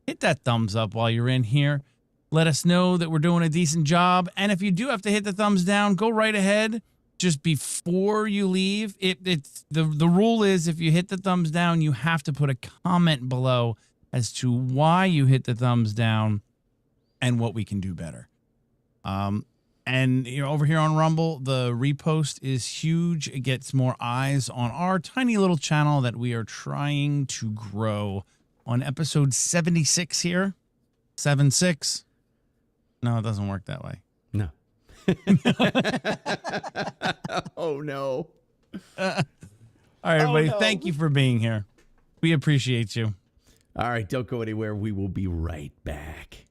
hit that thumbs up while you're in here. Let us know that we're doing a decent job. And if you do have to hit the thumbs down, go right ahead. Just before you leave, it's the rule is if you hit the thumbs down, you have to put a comment below as to why you hit the thumbs down and what we can do better. And over here on Rumble, the repost is huge. It gets more eyes on our tiny little channel that we are trying to grow. On episode 76 here, 76. No, it doesn't work that way. No. Oh, no. All right, everybody. Thank you for being here. We appreciate you. All right. Don't go anywhere. We will be right back.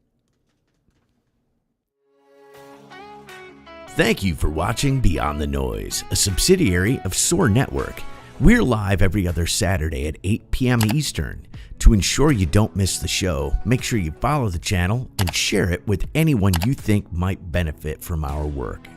Thank you for watching Beyond the Noise, a subsidiary of SOAR Network. We're live every other Saturday at 8 p.m. Eastern. To ensure you don't miss the show, make sure you follow the channel and share it with anyone you think might benefit from our work.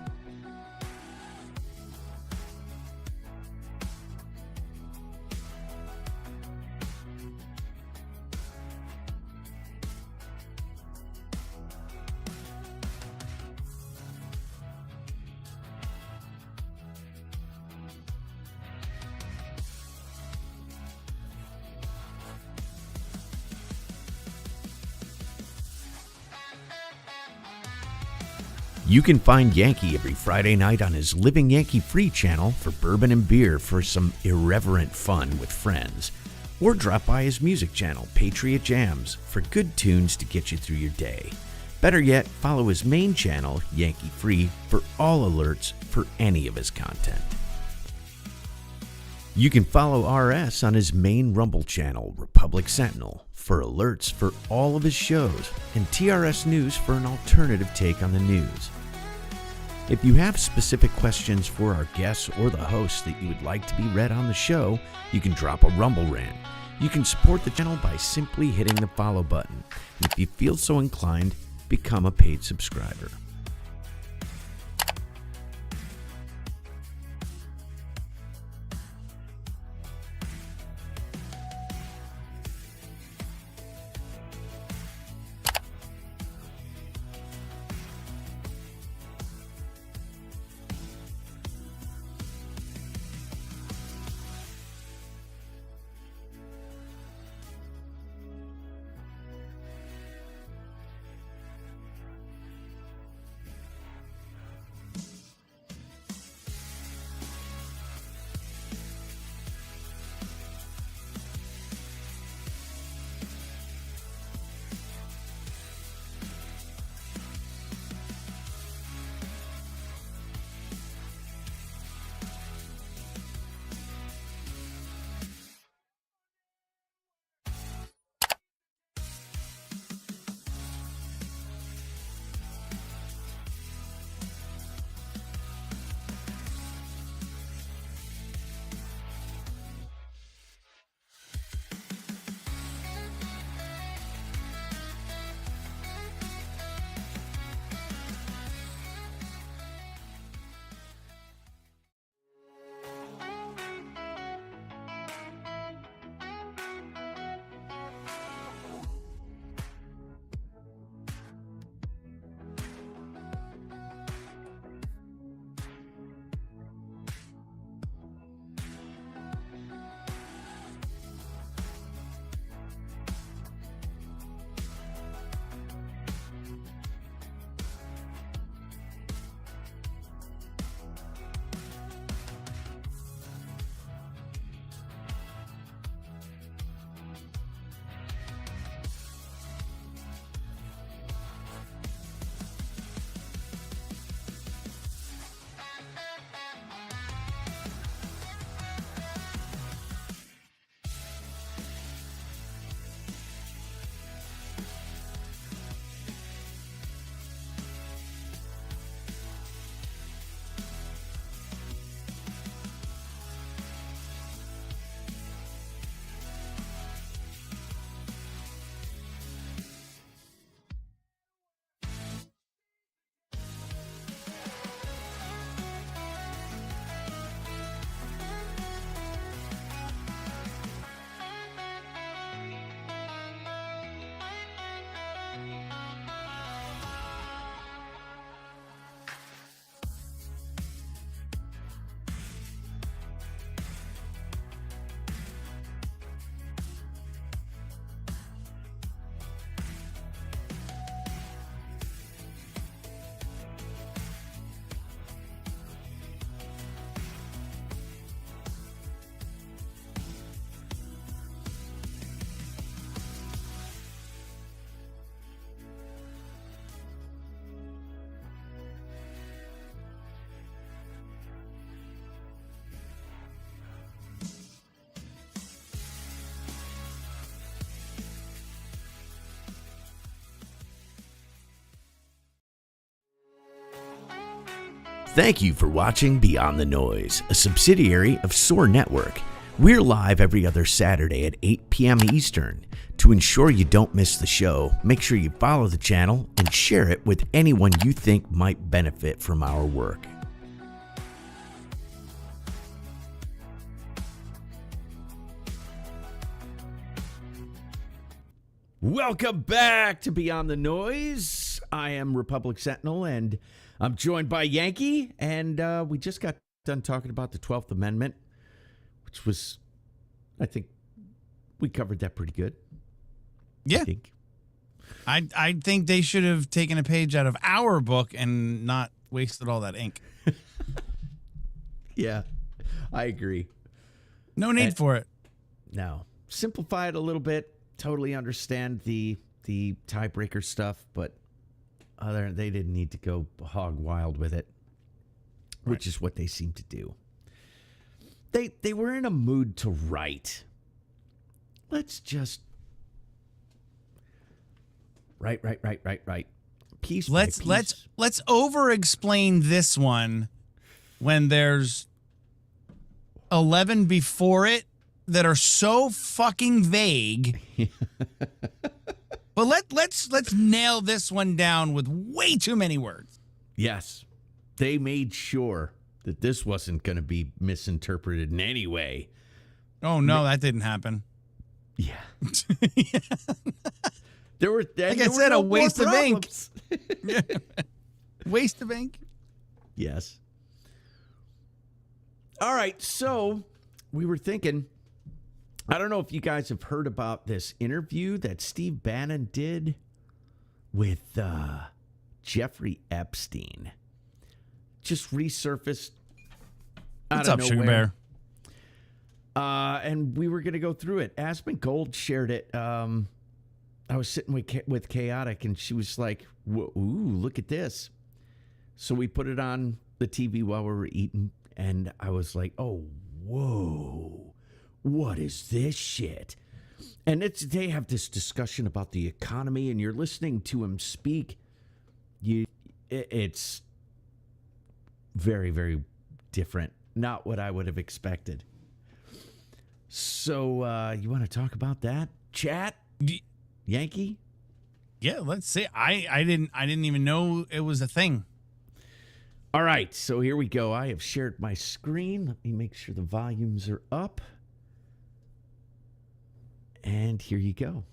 You can find Yankee every Friday night on his Living Yankee Free channel for bourbon and beer for some irreverent fun with friends. Or drop by his music channel, Patriot Jams, for good tunes to get you through your day. Better yet, follow his main channel, Yankee Free, for all alerts for any of his content. You can follow RS on his main Rumble channel, Republic Sentinel, for alerts for all of his shows, and TRS News for an alternative take on the news. If you have specific questions for our guests or the hosts that you would like to be read on the show, you can drop a Rumble rant. You can support the channel by simply hitting the follow button. And if you feel so inclined, become a paid subscriber. Thank you for watching Beyond the Noise, a subsidiary of SOAR Network. We're live every other Saturday at 8 p.m. Eastern. To ensure you don't miss the show, make sure you follow the channel and share it with anyone you think might benefit from our work. Welcome back to Beyond the Noise. I am Republic Sentinel, and I'm joined by Yankee, and we just got done talking about the 12th Amendment, which was, I think, we covered that pretty good. Yeah. I think they should have taken a page out of our book and not wasted all that ink. Yeah, I agree. No need for it. No. Simplify it a little bit. Totally understand the tiebreaker stuff, but they didn't need to go hog wild with it, which is what they seem to do. They were in a mood to write. Let's just write. Piece by piece. Let's over explain this one when there's 11 before it that are so fucking vague. But let's nail this one down with way too many words. Yes. They made sure that this wasn't going to be misinterpreted in any way. Oh no, that didn't happen. Yeah. There were like I said, a waste of ink. Waste of ink. Yes. All right, so we were thinking, I don't know if you guys have heard about this interview that Steve Bannon did with Jeffrey Epstein. Just resurfaced out What's of up, nowhere. Sugar Bear? And we were going to go through it. Aspen Gold shared it. I was sitting with Chaotic, and she was like, ooh, look at this. So we put it on the TV while we were eating, and I was like, oh, whoa. What is this shit? And they have this discussion about the economy, and you're listening to him speak. It's very, very different. Not what I would have expected. So you want to talk about that? Chat? Yankee? Yeah, let's see. I didn't even know it was a thing. All right, so here we go. I have shared my screen. Let me make sure the volumes are up. And here you go.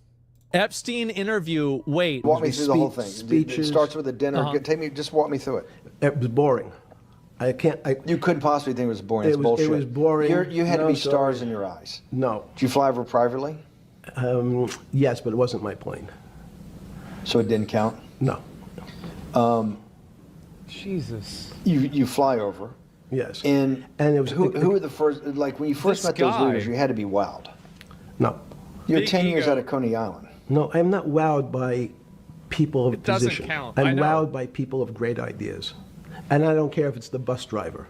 Epstein interview. Wait. Walk me through the whole thing. Speeches. It starts with a dinner. Just walk me through it. It was boring. You couldn't possibly think it was boring. It's bullshit. It was boring. You had to be stars in your eyes. No. Did you fly over privately? Yes, but it wasn't my plane. So it didn't count? No. Jesus. You fly over. Yes. And it was who were the first? Like when you first met those leaders, you had to be wowed. No. You're 10 years out of Coney Island. No, I'm not wowed by people of position. Doesn't count. I'm wowed by people of great ideas. And I don't care if it's the bus driver.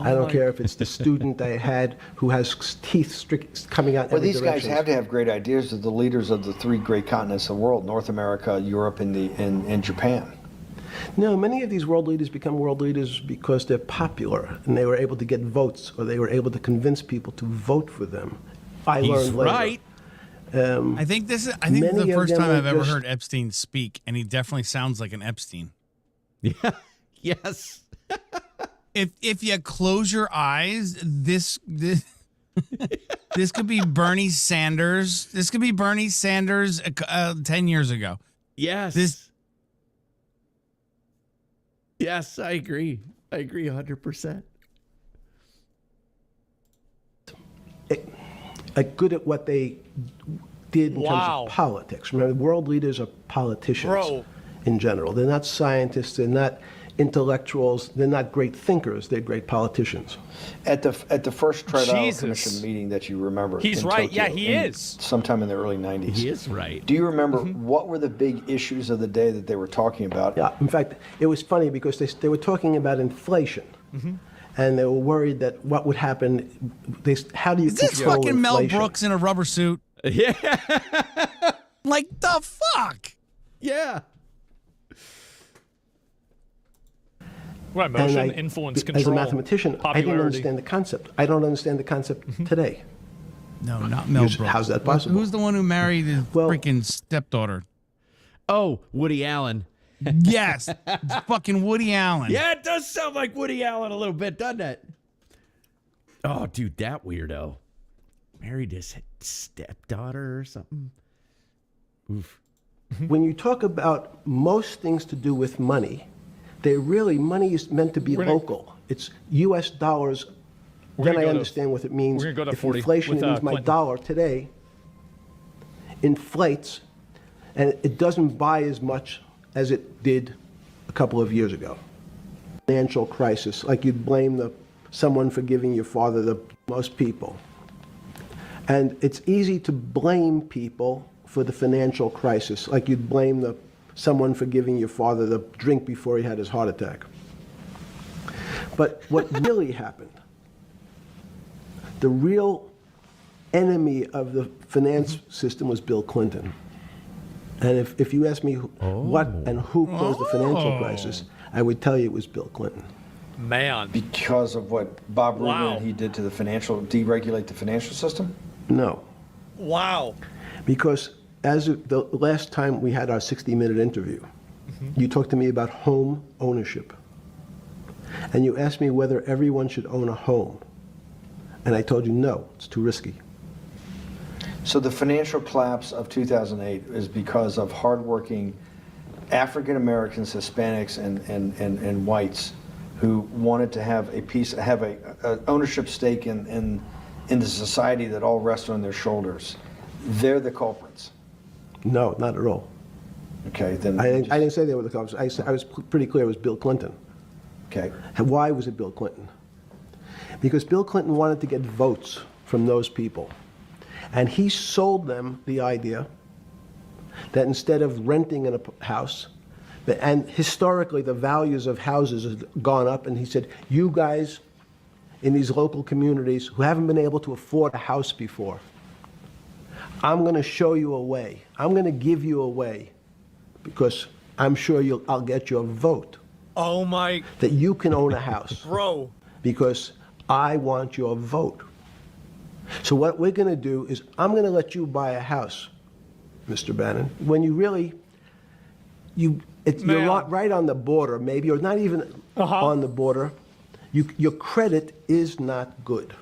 I don't care if it's the student I had who has teeth coming out Well, every these direction. guys have to have great ideas. They're the leaders of the three great continents of the world: North America, Europe, and Japan. No, many of these world leaders become world leaders because they're popular and they were able to get votes, or they were able to convince people to vote for them. I learned later. Right. I think this is Many the of first them time are I've ever just- heard Epstein speak, and he definitely sounds like an Epstein. Yeah. Yes. If you close your eyes, this this could be Bernie Sanders. This could be Bernie Sanders 10 years ago. Yes. Yes, I agree. I agree 100%. Good at what they did in terms of politics. Remember, world leaders are politicians in general. They're not scientists. They're not intellectuals. They're not great thinkers. They're great politicians. At the first Trilateral Commission meeting that you remember, He's in right. Tokyo, Yeah, he is. Sometime in the early 90s. He is right. Do you remember what were the big issues of the day that they were talking about? Yeah. In fact, it was funny because they were talking about inflation. And they were worried that what would happen. How do you Is this control fucking Mel inflation? Brooks in a rubber suit? Yeah. Like the fuck? Yeah. Right, motion, influence, control. As a mathematician, I didn't understand the concept. I don't understand the concept today. No, not Mel Brooks. How's that possible? Who's the one who married his freaking stepdaughter? Oh, Woody Allen. Yes, it's fucking Woody Allen. Yeah, it does sound like Woody Allen a little bit, doesn't it? Oh, dude, that weirdo. Married his stepdaughter or something. Oof. When you talk about most things to do with money, money is meant to be local. It's U.S. dollars. Then I understand what it means. We're going to go to if 40 inflation with, means my Clinton. dollar today inflates, and it doesn't buy as much as it did a couple of years ago. Financial crisis, like you'd blame someone for giving your father most people. And it's easy to blame people for the financial crisis, like you'd blame someone for giving your father the drink before he had his heart attack. But what really happened, the real enemy of the finance system was Bill Clinton. And if you ask me what and who caused the financial crisis, I would tell you it was Bill Clinton. Man. Because of what Bob Rubin Wow. and he did to deregulate the financial system? No. Wow. Because as of the last time we had our 60-minute interview, you talked to me about home ownership. And you asked me whether everyone should own a home. And I told you, no, it's too risky. So the financial collapse of 2008 is because of hardworking African Americans, Hispanics, and whites who wanted to have a ownership stake in the society that all rests on their shoulders. They're the culprits. No, not at all. Okay, then I didn't say they were the culprits. I was pretty clear it was Bill Clinton. okay. And why was it Bill Clinton? Because Bill Clinton wanted to get votes from those people. And he sold them the idea that instead of renting in a house, and historically the values of houses have gone up, and he said, you guys in these local communities who haven't been able to afford a house before, I'm going to show you a way. I'm going to give you a way because I'm sure I'll get your vote. Oh my. That you can own a house. Bro. Because I want your vote. So what we're going to do is I'm going to let you buy a house, Mr. Bannon, when you really, you're right on the border, maybe, or not even on the border. Your credit is not good.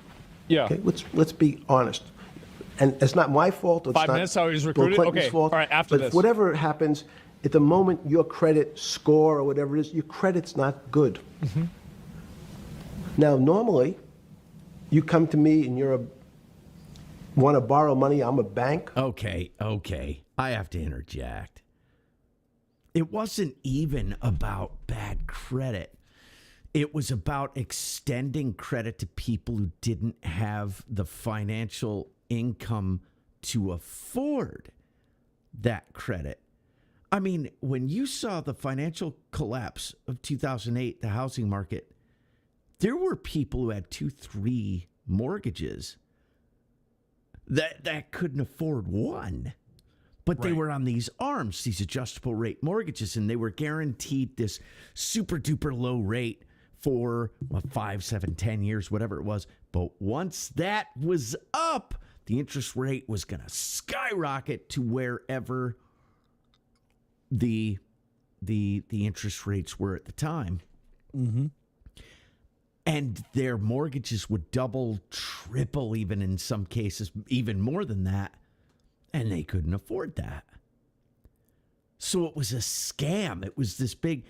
Yeah. Okay, let's be honest. And it's not my fault. It's 5 not minutes, how he was Bill recruited? Clinton's Okay, fault. all right, after but this. Whatever happens, at the moment your credit score or whatever it is, your credit's not good. Now, normally, you come to me and want to borrow money, I'm a bank. Okay. I have to interject. It wasn't even about bad credit. It was about extending credit to people who didn't have the financial income to afford that credit. I mean, when you saw the financial collapse of 2008, the housing market, there were people who had 2-3 mortgages that couldn't afford one. But they were on these ARMs, these adjustable rate mortgages, and they were guaranteed this super duper low rate for 5, 7, 10 years, whatever it was. But once that was up, the interest rate was going to skyrocket to wherever the interest rates were at the time. Mm-hmm. And their mortgages would double, triple, even in some cases, even more than that. And they couldn't afford that. So it was a scam. It was this big,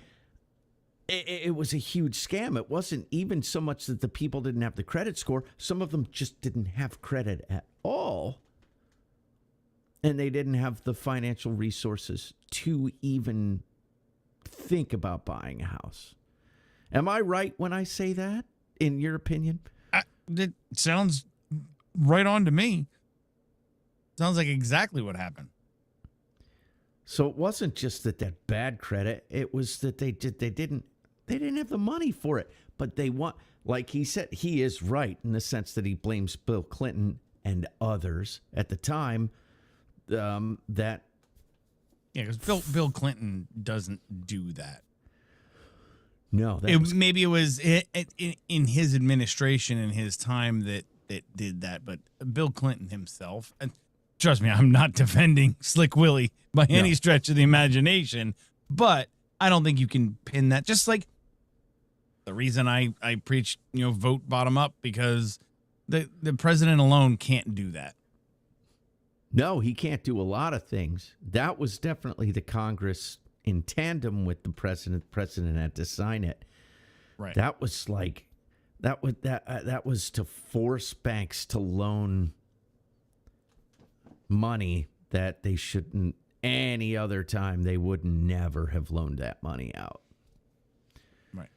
it was a huge scam. It wasn't even so much that the people didn't have the credit score. Some of them just didn't have credit at all. And they didn't have the financial resources to even think about buying a house. Am I right when I say that, in your opinion? It sounds right on to me. Sounds like exactly what happened. So it wasn't just that bad credit. It was that they didn't have the money for it. But they want, like he said, he is right in the sense that he blames Bill Clinton and others at the time that. Yeah, because Bill Clinton doesn't do that. No, Maybe it was in his administration and his time that did that. But Bill Clinton himself, and trust me, I'm not defending Slick Willie by any stretch of the imagination, but I don't think you can pin that. Just like the reason I preach, vote bottom up, because the president alone can't do that. No, he can't do a lot of things. That was definitely the Congress in tandem with the president. The president had to sign it. Right. That was like that was to force banks to loan money that they shouldn't. Any other time they would never have loaned that money out. Right.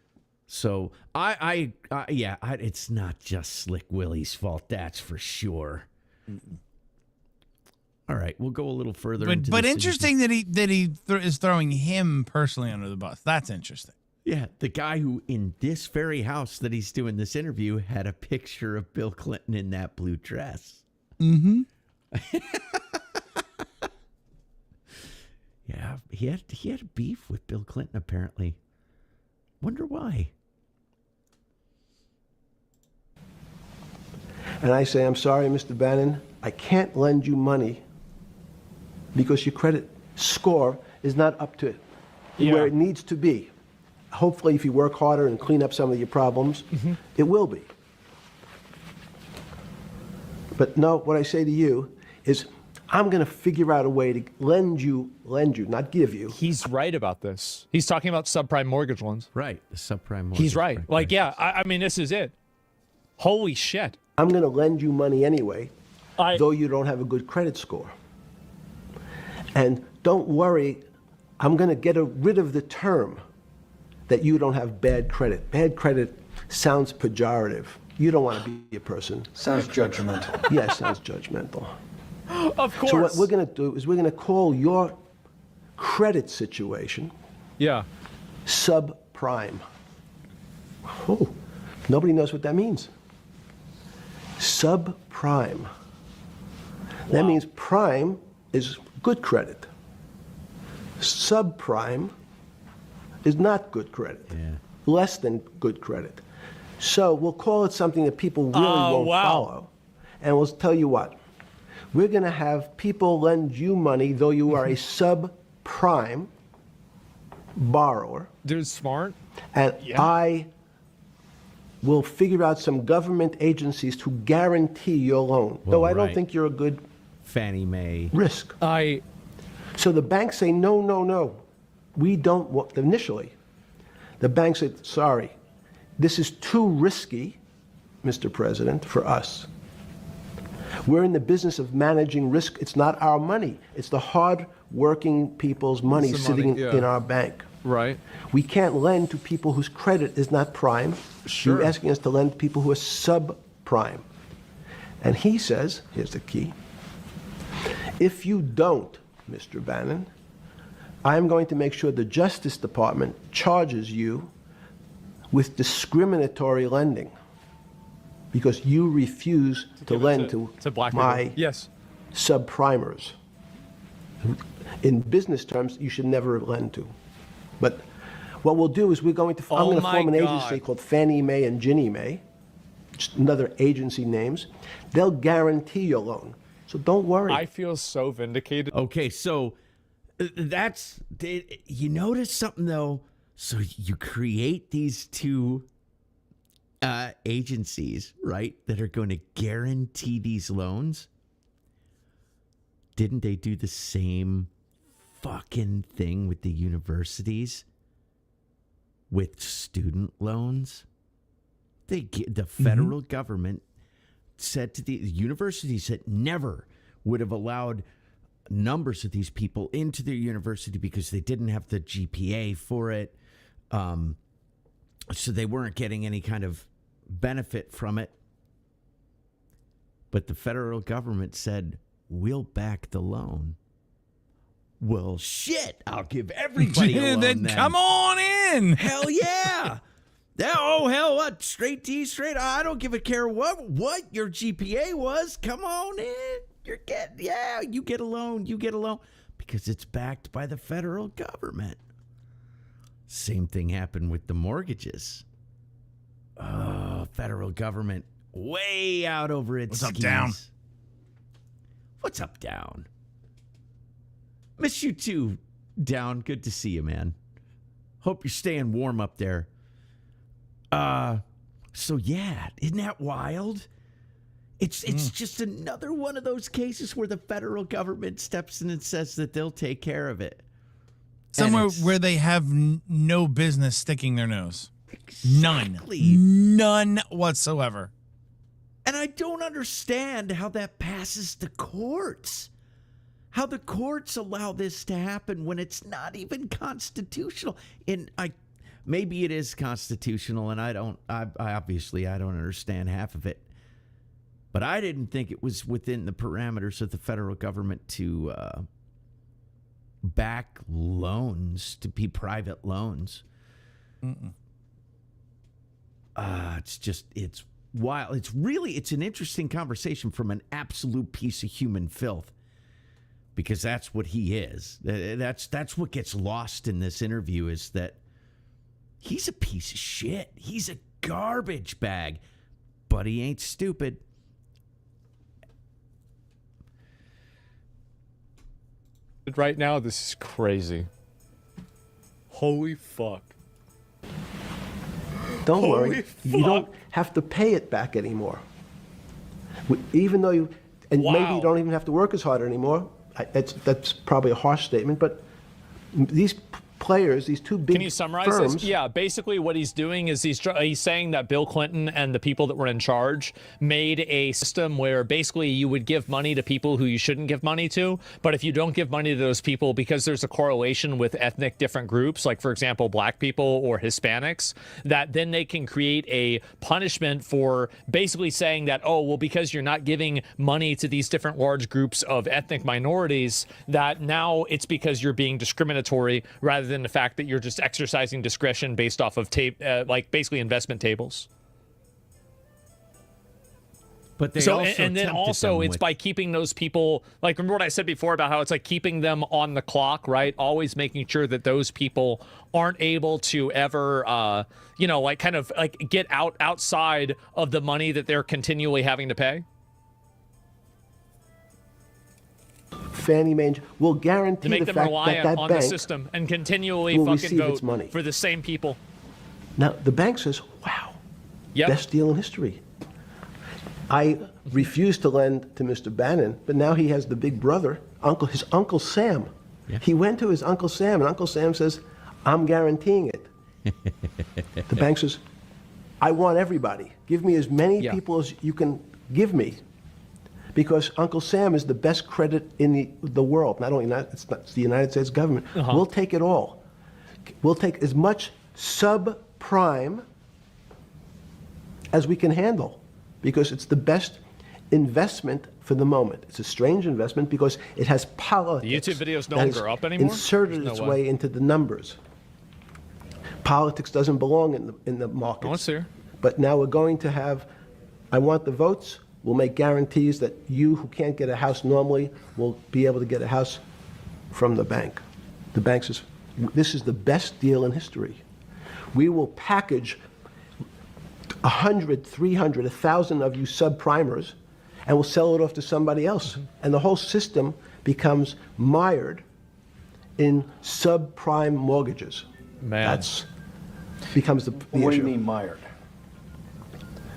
So it's not just Slick Willie's fault. That's for sure. Mm-mm. All right, we'll go a little further. But interesting that he is throwing him personally under the bus. That's interesting. Yeah, the guy who in this very house that he's doing this interview had a picture of Bill Clinton in that blue dress. Mm-hmm. Yeah, he had a beef with Bill Clinton apparently. Wonder why. And I say, I'm sorry, Mr. Bannon, I can't lend you money because your credit score is not up to where it needs to be. Hopefully, if you work harder and clean up some of your problems, it will be. But no, what I say to you is, I'm going to figure out a way to lend you, not give you. He's right about this. He's talking about subprime mortgage loans. Right, the subprime mortgage. He's right. Like, yeah, I mean, this is it. Holy shit. I'm going to lend you money anyway, though you don't have a good credit score. And don't worry, I'm going to get rid of the term that you don't have bad credit. Bad credit sounds pejorative. You don't want to be a person. Sounds judgmental. Yes, sounds judgmental. Of course. So what we're going to do is we're going to call your credit situation subprime. Oh, nobody knows what that means. Subprime. That means prime is good credit. Subprime is not good credit. Yeah. Less than good credit. So we'll call it something that people really won't follow. And we'll tell you what. We're going to have people lend you money, though you are a subprime borrower. Dude, smart. And I will figure out some government agencies to guarantee your loan. Though I don't think you're a good Fannie Mae risk. So the banks say, no. We don't want, initially, the banks said, sorry, this is too risky, Mr. President, for us. We're in the business of managing risk. It's not our money. It's the hard-working people's money sitting in our bank. Right. We can't lend to people whose credit is not prime. Sure. You're asking us to lend to people who are subprime. And he says, here's the key, if you don't, Mr. Bannon, I'm going to make sure the Justice Department charges you with discriminatory lending because you refuse to lend to my subprimers. In business terms, you should never lend to. But what we'll do is I'm going to form an agency called Fannie Mae and Ginnie Mae, just another agency names. They'll guarantee your loan. So don't worry. I feel so vindicated. Okay, so you notice something though? So you create these two agencies, right, that are going to guarantee these loans. Didn't they do the same fucking thing with the universities with student loans? The federal government said to the universities that never would have allowed numbers of these people into their university because they didn't have the GPA for it. So they weren't getting any kind of benefit from it. But the federal government said, we'll back the loan. Well, shit, I'll give everybody a loan then. Come on in. Hell yeah. Hell, what? Straight D, straight. I don't give a care what your GPA was. Come on in. You get a loan. Because it's backed by the federal government. Same thing happened with the mortgages. Oh, federal government way out over its What's up, skis. down? What's up, down? Miss you too, down. Good to see you, man. Hope you're staying warm up there. So yeah, isn't that wild? It's just another one of those cases where the federal government steps in and says that they'll take care of it. Somewhere where they have no business sticking their nose. Exactly. None whatsoever. And I don't understand how that passes the courts. How the courts allow this to happen when it's not even constitutional. And maybe it is constitutional, and I obviously don't understand half of it. But I didn't think it was within the parameters of the federal government to back loans, to be private loans. It's wild. It's an interesting conversation from an absolute piece of human filth, because that's what he is. That's what gets lost in this interview, is that he's a piece of shit. He's a garbage bag, but he ain't stupid. Right now, this is crazy. Holy fuck. Don't Holy worry, you don't have to pay it back anymore. Even though maybe you don't even have to work as hard anymore. That's probably a harsh statement, but these players, these two big Can you summarize firms, this? Yeah, basically what he's doing is he's saying that Bill Clinton and the people that were in charge made a system where basically you would give money to people who you shouldn't give money to, but if you don't give money to those people, because there's a correlation with ethnic different groups, like for example black people or Hispanics, that then they can create a punishment for basically saying that, oh well, because you're not giving money to these different large groups of ethnic minorities, that now it's because you're being discriminatory rather than the fact that you're just exercising discretion based off of like basically investment tables. But they and then also it's by keeping those people, like remember what I said before about how it's like keeping them on the clock, right? Always making sure that those people aren't able to ever like kind of like get outside of the money that they're continually having to pay. Fannie Mae will guarantee To make the them fact reliant that on bank the system and continually will fucking receive its vote money. for the same people. Now, the bank says, wow, best deal in history. I refused to lend to Mr. Bannon, but now he has the big brother, his Uncle Sam. Yeah. He went to his Uncle Sam, and Uncle Sam says, I'm guaranteeing it. The bank says, I want everybody. Give me as many people as you can give me. Because Uncle Sam is the best credit in the world. Not only it's the United States government. We'll take it all. We'll take as much subprime as we can handle, because it's the best investment for the moment. It's a strange investment because it has politics. The YouTube video is no longer up anymore? Inserted its way into the numbers. Politics doesn't belong in the markets. Oh, it's here. But now we're going to have, I want the votes. We'll make guarantees that you who can't get a house normally will be able to get a house from the bank. The bank says, this is the best deal in history. We will package 100, 300, 1,000 of you subprimers, and we'll sell it off to somebody else. And the whole system becomes mired in subprime mortgages. Man. That's becomes the What do issue. you mean mired?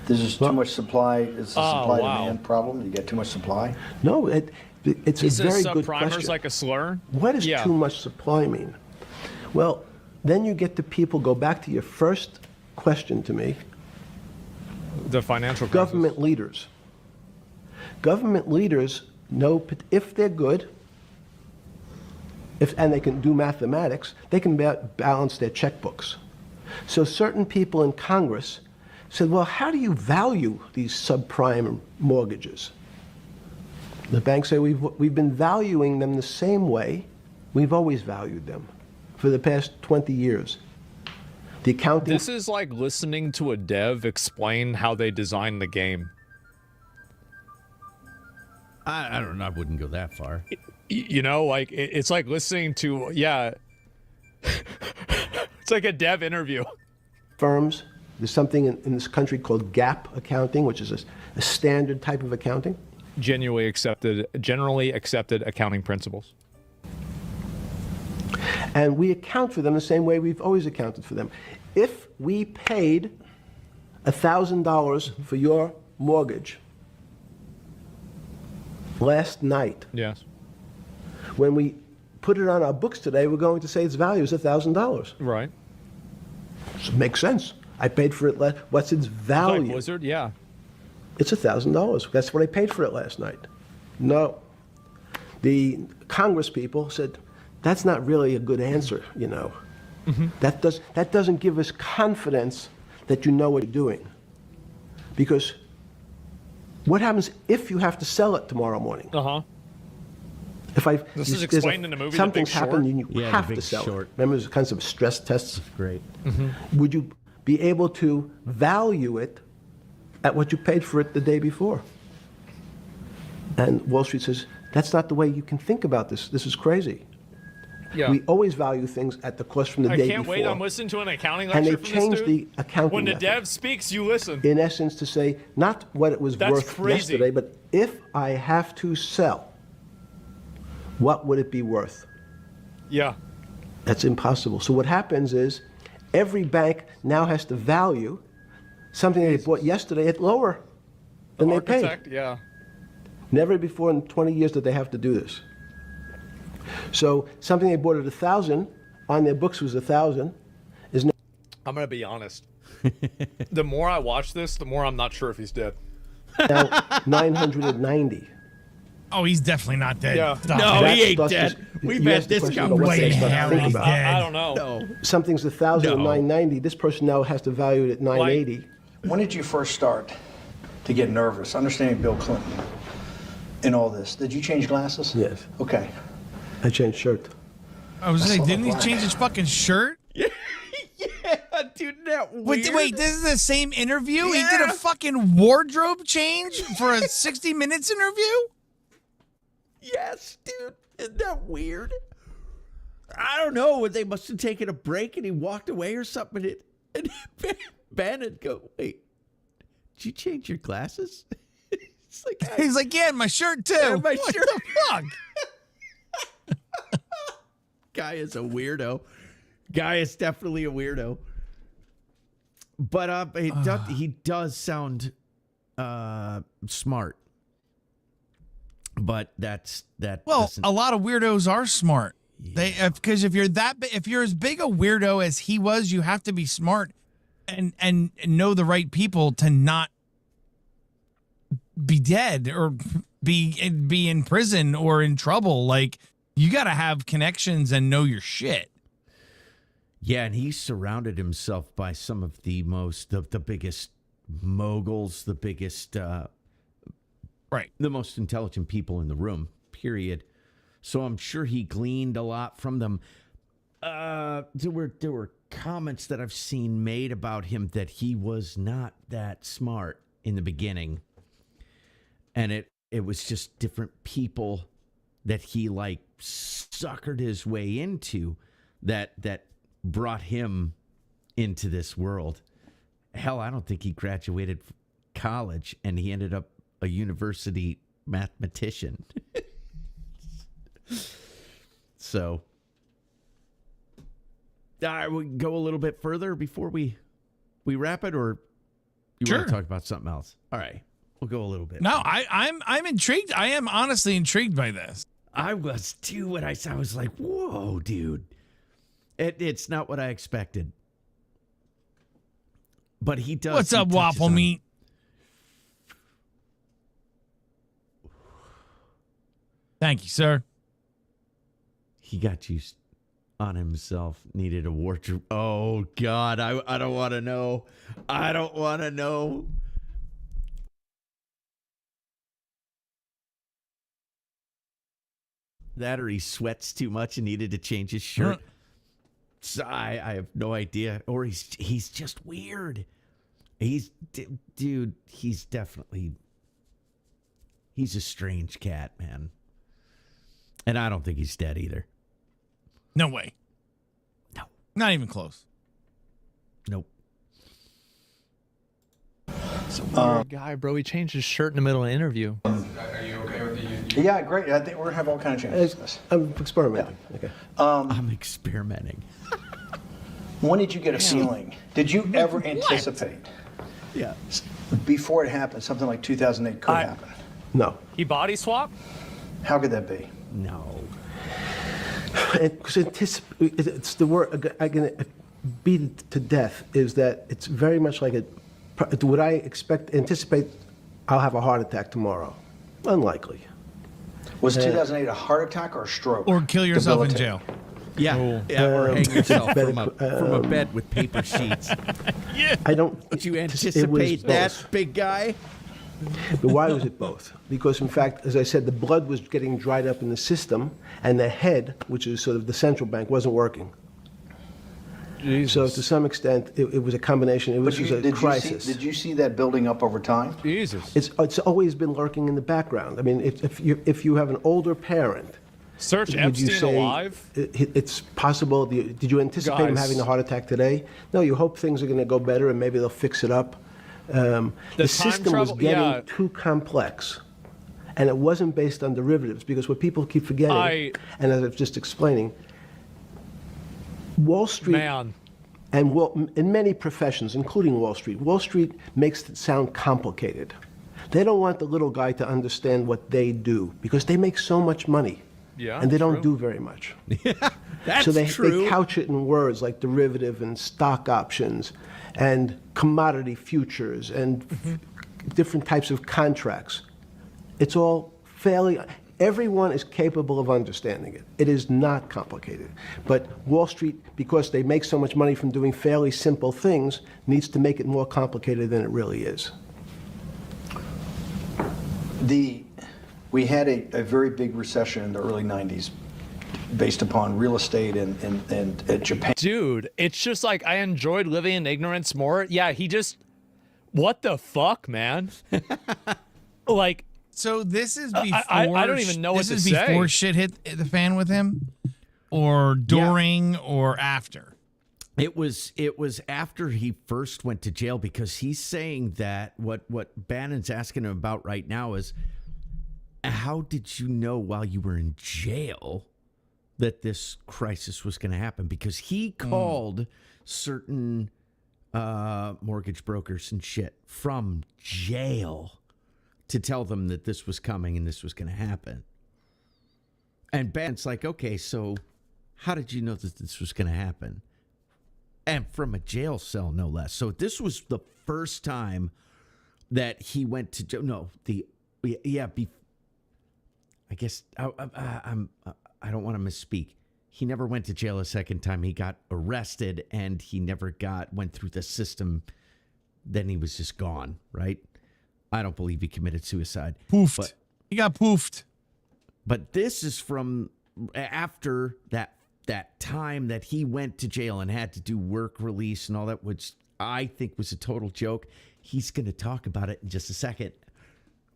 There's just too much supply. It's a supply-demand problem. You get too much supply. No, it's a very good subprimers question. like a slur? What does too much supply mean? Well, then you get to people, go back to your first question to me. The financial crisis. Government leaders. Government leaders know if they're good, and they can do mathematics, they can balance their checkbooks. So certain people in Congress said, well, how do you value these subprime mortgages? The banks say we've been valuing them the same way we've always valued them for the past 20 years. The accounting. This is like listening to a dev explain how they designed the game. I don't know. I wouldn't go that far. You know, like it's like listening to It's like a dev interview. firms. There's something in this country called GAAP accounting, which is a standard type of accounting. Generally accepted accounting principles. And we account for them the same way we've always accounted for them. If we paid $1,000 for your mortgage last night, Yes. when we put it on our books today, we're going to say its value is $1,000. Right. So it makes sense. I paid for it. What's its Like value? Blizzard, yeah. It's $1,000. That's what I paid for it last night. No. The Congress people said, that's not really a good answer, you know. That doesn't give us confidence that you know what you're doing. Because what happens if you have to sell it tomorrow morning? If This is explained in the movie, The something's Big Short. happened and you Yeah, The have to Big sell Short. it. Remember those kinds of stress tests? Great. Would you be able to value it at what you paid for it the day before? And Wall Street says, that's not the way you can think about this. This is crazy. Yeah. We always value things at the cost from the I day can't before. wait. I'm listening to an accounting And lecture they've from this changed dude. the accounting When the method. dev speaks, you listen. In essence, to say not what it was That's worth crazy. yesterday, but if I have to sell, what would it be worth? Yeah. That's impossible. So what happens is every bank now has to value something they bought yesterday at lower than they paid. Architect, yeah. Never before in 20 years did they have to do this. So something they bought at 1,000 on their books was 1,000 is now I'm gonna be honest. The more I watch this, the more I'm not sure if he's dead. 990. Oh, he's definitely not dead. Yeah. Stop No, it. he ain't That's dead. just- We've you had asked the this question about what Way they start to hell think he's about. dead. I don't know. No. Something's 1,000 and No. 990. This person now has to value it at 980. When did you first start to get nervous, understanding Bill Clinton in all this? Did you change glasses? Yes. Okay. I changed shirt. I was saying, saw didn't he the change his fucking shirt? Yeah, dude, that weird. Wait, this is the same interview? He did Yeah. a fucking wardrobe change for a 60 Minutes interview? Yes, dude. Isn't that weird? I don't know. They must have taken a break and he walked away or something. And Bannon go, wait, did you change your glasses? It's like, He's like, yeah, and my shirt too. Yeah, my what shirt. the fuck? guy is a weirdo. Guy is definitely a weirdo. But he does sound smart. But that. Well, doesn't- a lot of weirdos are smart. They because if you're as big a weirdo as he was, you have to be smart and know the right people to not be dead or be in prison or in trouble. Like, you got to have connections and know your shit. Yeah, and he surrounded himself by some of the biggest moguls, the biggest, Right. the most intelligent people in the room, period. So I'm sure he gleaned a lot from them. There were comments that I've seen made about him that he was not that smart in the beginning. And it was just different people that he like suckered his way into that brought him into this world. Hell, I don't think he graduated college and he ended up a university mathematician. So, we go a little bit further before we wrap it, or you Sure. want to talk about something else? All right, we'll go a little bit. No, I'm intrigued. I am honestly intrigued by this. I was too when I saw. I was like, "Whoa, dude!" It's not what I expected. But he does. What's he up, touches waffle on- meat? Thank you, sir. He got used on himself. Needed a wardrobe. Oh God, I don't want to know. I don't want to know. That or he sweats too much and needed to change his shirt. So I have no idea. Or he's just weird. Dude, he's a strange cat, man. And I don't think he's dead either. No way. No. Not even close. Nope. It's a weird guy, bro. He changed his shirt in the middle of the interview. Are you okay with the? Yeah, great. I think we're gonna have all kinds of chances. to this. I'm experimenting. Okay. I'm experimenting. When did you get a feeling? Did you ever anticipate Yeah. before it happened something like 2008 could happen? No. He body swapped? How could that be? No. Because it's the word I can beat it to death is that it's very much like a. Would I anticipate I'll have a heart attack tomorrow? Unlikely. Was 2008 a heart attack or a stroke? Or kill yourself in Debilitating. jail. Yeah. Yeah, or hang yourself from a bed with paper sheets. I don't. Did you it was anticipate that, both. big guy? But why was it both? Because, in fact, as I said, the blood was getting dried up in the system, and the head, which is sort of the central bank, wasn't working. So, to some extent, it was a combination. It was a crisis. Did you see that building up over time? Jesus. It's always been lurking in the background. I mean, if you have an older parent, Search would you Epstein say alive? it's possible? Did you anticipate him Guys. having a heart attack today? No, you hope things are going to go better and maybe they'll fix it up. The time system was travel- getting yeah. too complex, and it wasn't based on derivatives because what people keep forgetting, and as I was just explaining, Wall Street Man. and in many professions, including Wall Street makes it sound complicated. They don't want the little guy to understand what they do because they make so much money. Yeah, and they don't true. do very much. That's so they true. couch it in words like derivative and stock options and commodity futures and different types of contracts. It's all fairly, everyone is capable of understanding it. It is not complicated. But Wall Street, because they make so much money from doing fairly simple things, needs to make it more complicated than it really is. We had a very big recession in the early 90s based upon real estate and Japan. Dude, it's just like I enjoyed living in ignorance more. Yeah, what the fuck, man? Like, So this is before. I don't even know what to This is say. before shit hit the fan with him, or during, or after. It was after he first went to jail because he's saying that what Bannon's asking him about right now is, how did you know while you were in jail that this crisis was going to happen? Because he called certain mortgage brokers and shit from jail to tell them that this was coming and this was going to happen. And Bannon's like, okay, so how did you know that this was going to happen? And from a jail cell, no less. So this was the first time that he went to jail. I guess I don't want to misspeak. He never went to jail a second time. He got arrested and he never went through the system. Then he was just gone, right? I don't believe he committed suicide. Poofed. He got poofed. But this is from after that time that he went to jail and had to do work release and all that, which I think was a total joke. He's going to talk about it in just a second.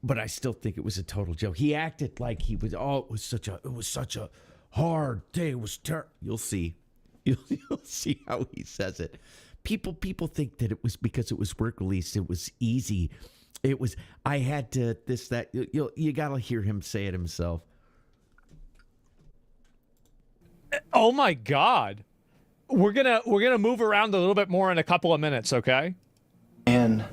But I still think it was a total joke. He acted like he was. Oh, it was such a hard day. It was terrible. You'll see. You'll see how he says it. People think that it was because it was work release. It was easy. It was. I had to this that. You gotta hear him say it himself. oh my God. We're gonna move around a little bit more in a couple of minutes, okay? And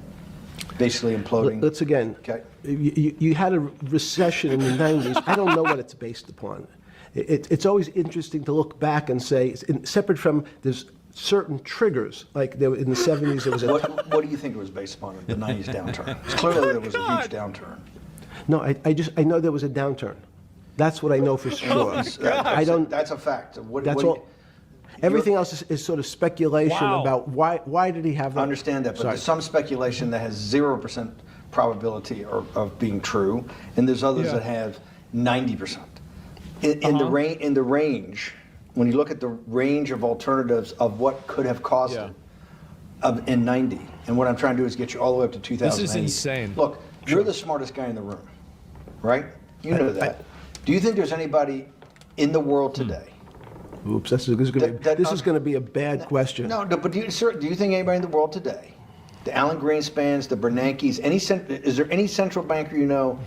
basically imploding. Let's again. Okay. You had a recession in the 90s. I don't know what it's based upon. It's always interesting to look back and say, separate from there's certain triggers, like there in the 70s there was a. What do you think it was based upon, the 90s downturn? It's clearly there was a huge downturn. No, I know there was a downturn. That's what I know for sure. I don't. That's a fact. That's all. Everything else is sort of speculation about why did he have that. I understand that, but Sorry. there's some speculation that has 0% probability of being true, and there's others that have 90%. In the range, when you look at the range of alternatives of what could have caused it in 90, and what I'm trying to do is get you all the way up to 2008. This is insane. Look, you're the smartest guy in the room, right? You know that. Do you think there's anybody in the world today Oops, this is going to be a bad question. No, but do you think anybody in the world today, the Alan Greenspans, the Bernankes, is there any central banker you know,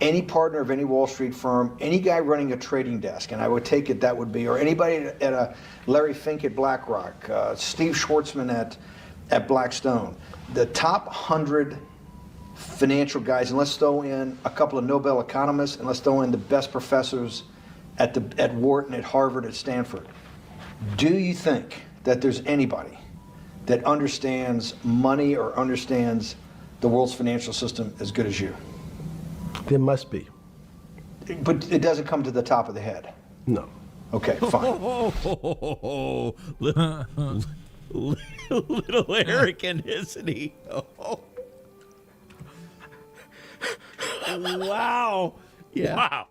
any partner of any Wall Street firm, any guy running a trading desk, and I would take it that would be, or anybody at a Larry Fink at BlackRock, Steve Schwartzman at Blackstone, the top 100 financial guys, and let's throw in a couple of Nobel economists, and let's throw in the best professors at Wharton, at Harvard, at Stanford. Do you think that there's anybody that understands money or understands the world's financial system as good as you? There must be. But it doesn't come to the top of the head. No. Okay, fine. Little arrogant, isn't he? Oh. Wow. Yeah. Wow.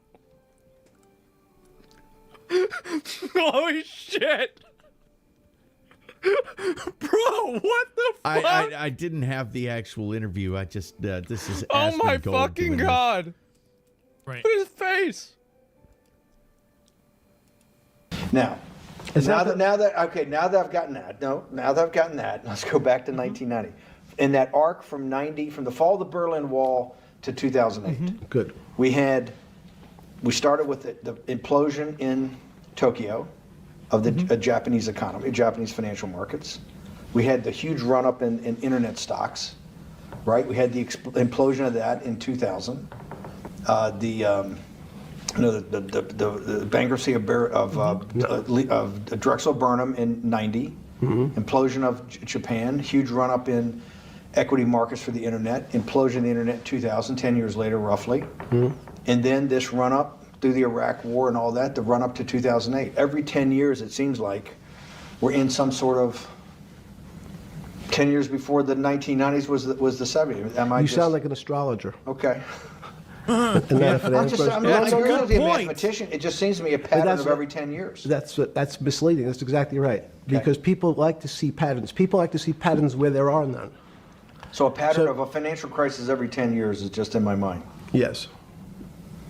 Holy shit. Bro, what the fuck? I didn't have the actual interview. I just this is Oh my fucking god. Right. Look at his face. Now that I've gotten that, let's go back to 1990. In that arc from the fall of the Berlin Wall to 2008. Good. We started with the implosion in Tokyo of the Japanese economy, Japanese financial markets. We had the huge run up in internet stocks, right? We had the implosion of that in 2000. The bankruptcy of Drexel Burnham in 90. Implosion of Japan, huge run up in equity markets for the internet, implosion of the internet in 2000, 10 years later roughly. And then this run up through the Iraq War and all that, the run up to 2008. Every 10 years, it seems like we're in some sort of 10 years before the 1990s was the 70s. You sound like an astrologer. Okay. I'm not a mathematician. It just seems to me a pattern of every 10 years. That's misleading. That's exactly right. Because people like to see patterns. People like to see patterns where there are none. So a pattern of a financial crisis every 10 years is just in my mind. Yes.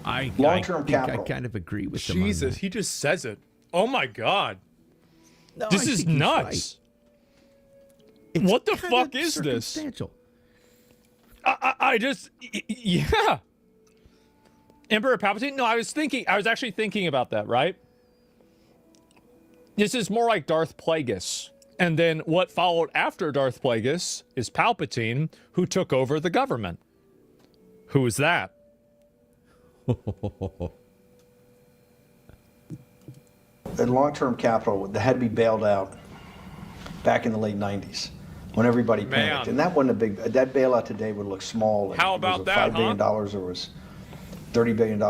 Long-term capital. I kind of agree with him. Jesus, he just says it. Oh my god. No, This I is think he's nuts. right. What the It's kind fuck of is this? circumstantial. Yeah. Emperor Palpatine? No, I was actually thinking about that, right? This is more like Darth Plagueis. And then what followed after Darth Plagueis is Palpatine, who took over the government. Who is that? And long-term capital that had to be bailed out back in the late 90s when everybody panicked. And that wasn't that bailout today would look small. How about that, $5 billion, or was $30 billion.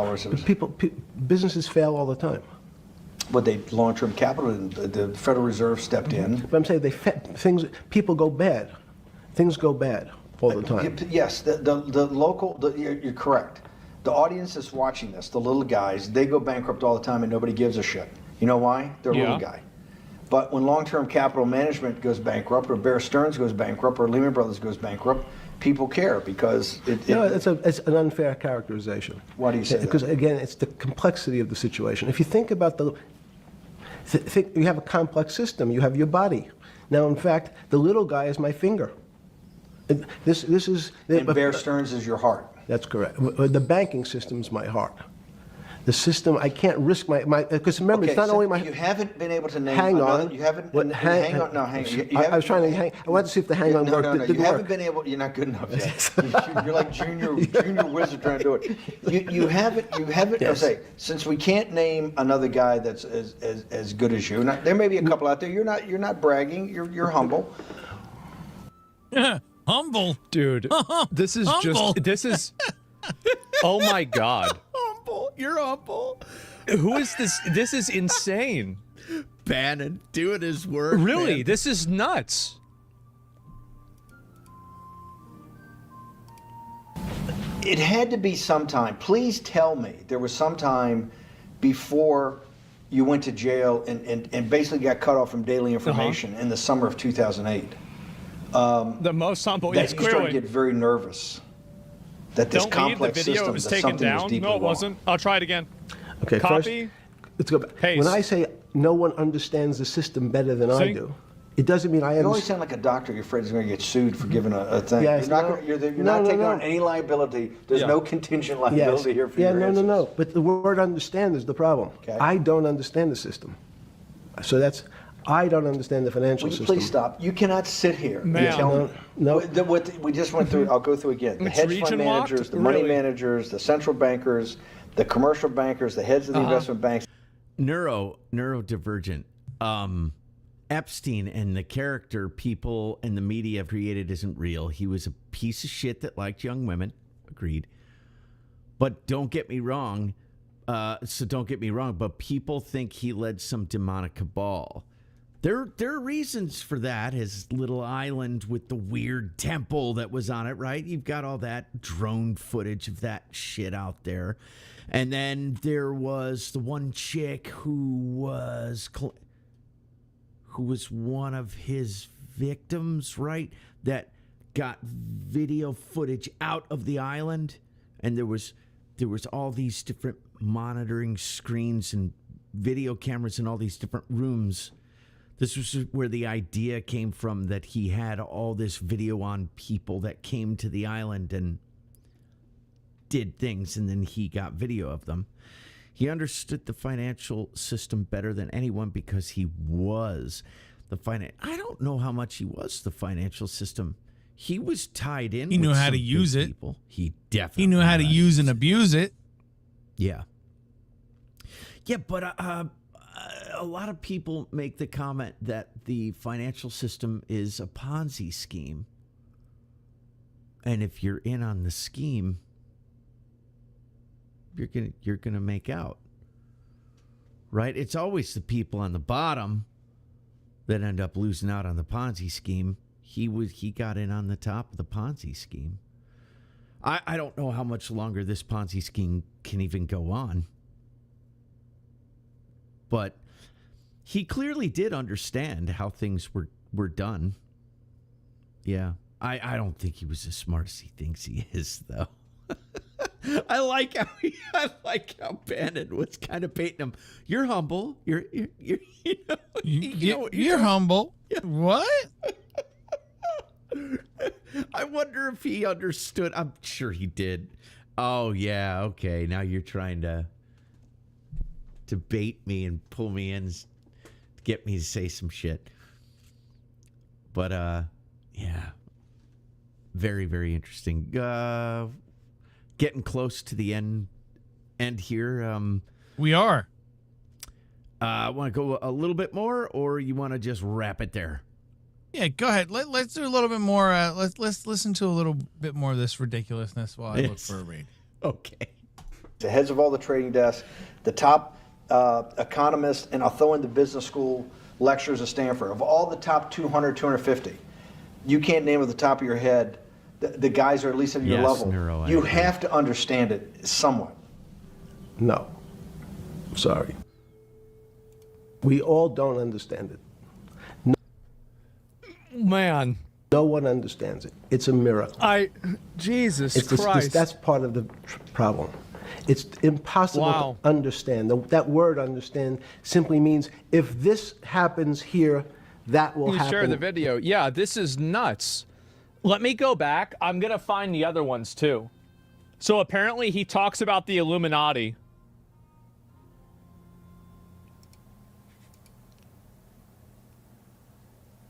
Businesses fail all the time. But long-term capital, the Federal Reserve stepped in. But I'm saying people go bad. Things go bad all the time. Yes, you're correct. The audience that's watching this, the little guys, they go bankrupt all the time and nobody gives a shit. You know why? They're a little guy. But when long-term capital management goes bankrupt, or Bear Stearns goes bankrupt, or Lehman Brothers goes bankrupt, people care because it's an unfair characterization. Why do you say that? Because again, it's the complexity of the situation. If you think about you have a complex system. You have your body. Now, in fact, the little guy is my finger. And Bear Stearns is your heart. That's correct. The banking system is my heart. The system, I can't risk because remember, it's not only my. You haven't been able to name. Hang on. You haven't. Hang on. No, hang on. I was trying to hang. I wanted to see if the hang on worked. No. You haven't been able. You're not good enough yet. You're like junior wizard trying to do it. You haven't. Yes. Say, since we can't name another guy that's as good as you. Now, there may be a couple out there. You're not bragging. You're humble. Humble. Dude, this is oh my god. Humble. You're humble. Who is this? This is insane. Bannon doing his work. Really, man. this is nuts. It had to be sometime. Please tell me there was some time before you went to jail and basically got cut off from daily information in the summer of 2008. The most humble. That Yes, you started clearly. to get very nervous that this Don't leave. The complex video system was that taken something was down. deeply No, it wrong. wasn't. I'll try it again. Okay, Copy. first, let's go back. Paste. When I say no one understands the system better than I do. It doesn't mean I You always understand. sound like a doctor. You're afraid he's going to get sued for giving a thing. Yes, you're not, no. you're No, not no, taking no. on any liability. There's no contingent liability here for Yeah, your no, answers. no. But the word understand is the problem. Okay. I don't understand the system. So I don't understand the financial Will you system. please stop? You cannot sit here and Ma'am. tell me. No. What we just went through, I'll go through again. The It's hedge region fund managers, locked? the money Really? managers, the central bankers, the commercial bankers, the heads of the investment banks. Neurodivergent. Epstein and the character people and the media have created isn't real. He was a piece of shit that liked young women. Agreed. But don't get me wrong. But people think he led some demonic cabal. There are reasons for that. His little island with the weird temple that was on it, right? You've got all that drone footage of that shit out there. And then there was the one chick who was one of his victims, right? That got video footage out of the island, and there was all these different monitoring screens and video cameras in all these different rooms. This was where the idea came from, that he had all this video on people that came to the island and did things, and then he got video of them. He understood the financial system better than anyone because he was the I don't know how much he was the financial system. He was tied in. He knew with how some to big use it. people. He definitely He knew how to knew use and abuse it. Yeah. Yeah, but a lot of people make the comment that the financial system is a Ponzi scheme. And if you're in on the scheme, you're gonna make out. Right? It's always the people on the bottom that end up losing out on the Ponzi scheme. He got in on the top of the Ponzi scheme. I don't know how much longer this Ponzi scheme can even go on. But he clearly did understand how things were done. Yeah. I don't think he was as smart as he thinks he is, though. I like how Bannon was kind of baiting him. You're humble. You're You're humble. Yeah. What? I wonder if he understood. I'm sure he did. Oh yeah, okay. Now you're trying to bait me and pull me in to get me to say some shit. But yeah. Very, very interesting. Getting close to the end here. We are. Want to go a little bit more, or you want to just wrap it there? Yeah, go ahead. Let's do a little bit more. Let's listen to a little bit more of this ridiculousness while I look for a read. Okay. The heads of all the trading desks, the top economists, and I'll throw in the business school lecturers at Stanford. Of all the top 200, 250, you can't name at the top of your head the guys are at least at your level. Neuro, you have to understand it somewhat. No. Sorry. We all don't understand it. Man, No one understands it. It's a miracle. Jesus It's that's part of the problem. It's impossible to understand. That word understand simply means if this happens here, that will happen. Share the video. Yeah, this is nuts. Let me go back. I'm going to find the other ones too. So apparently he talks about the Illuminati.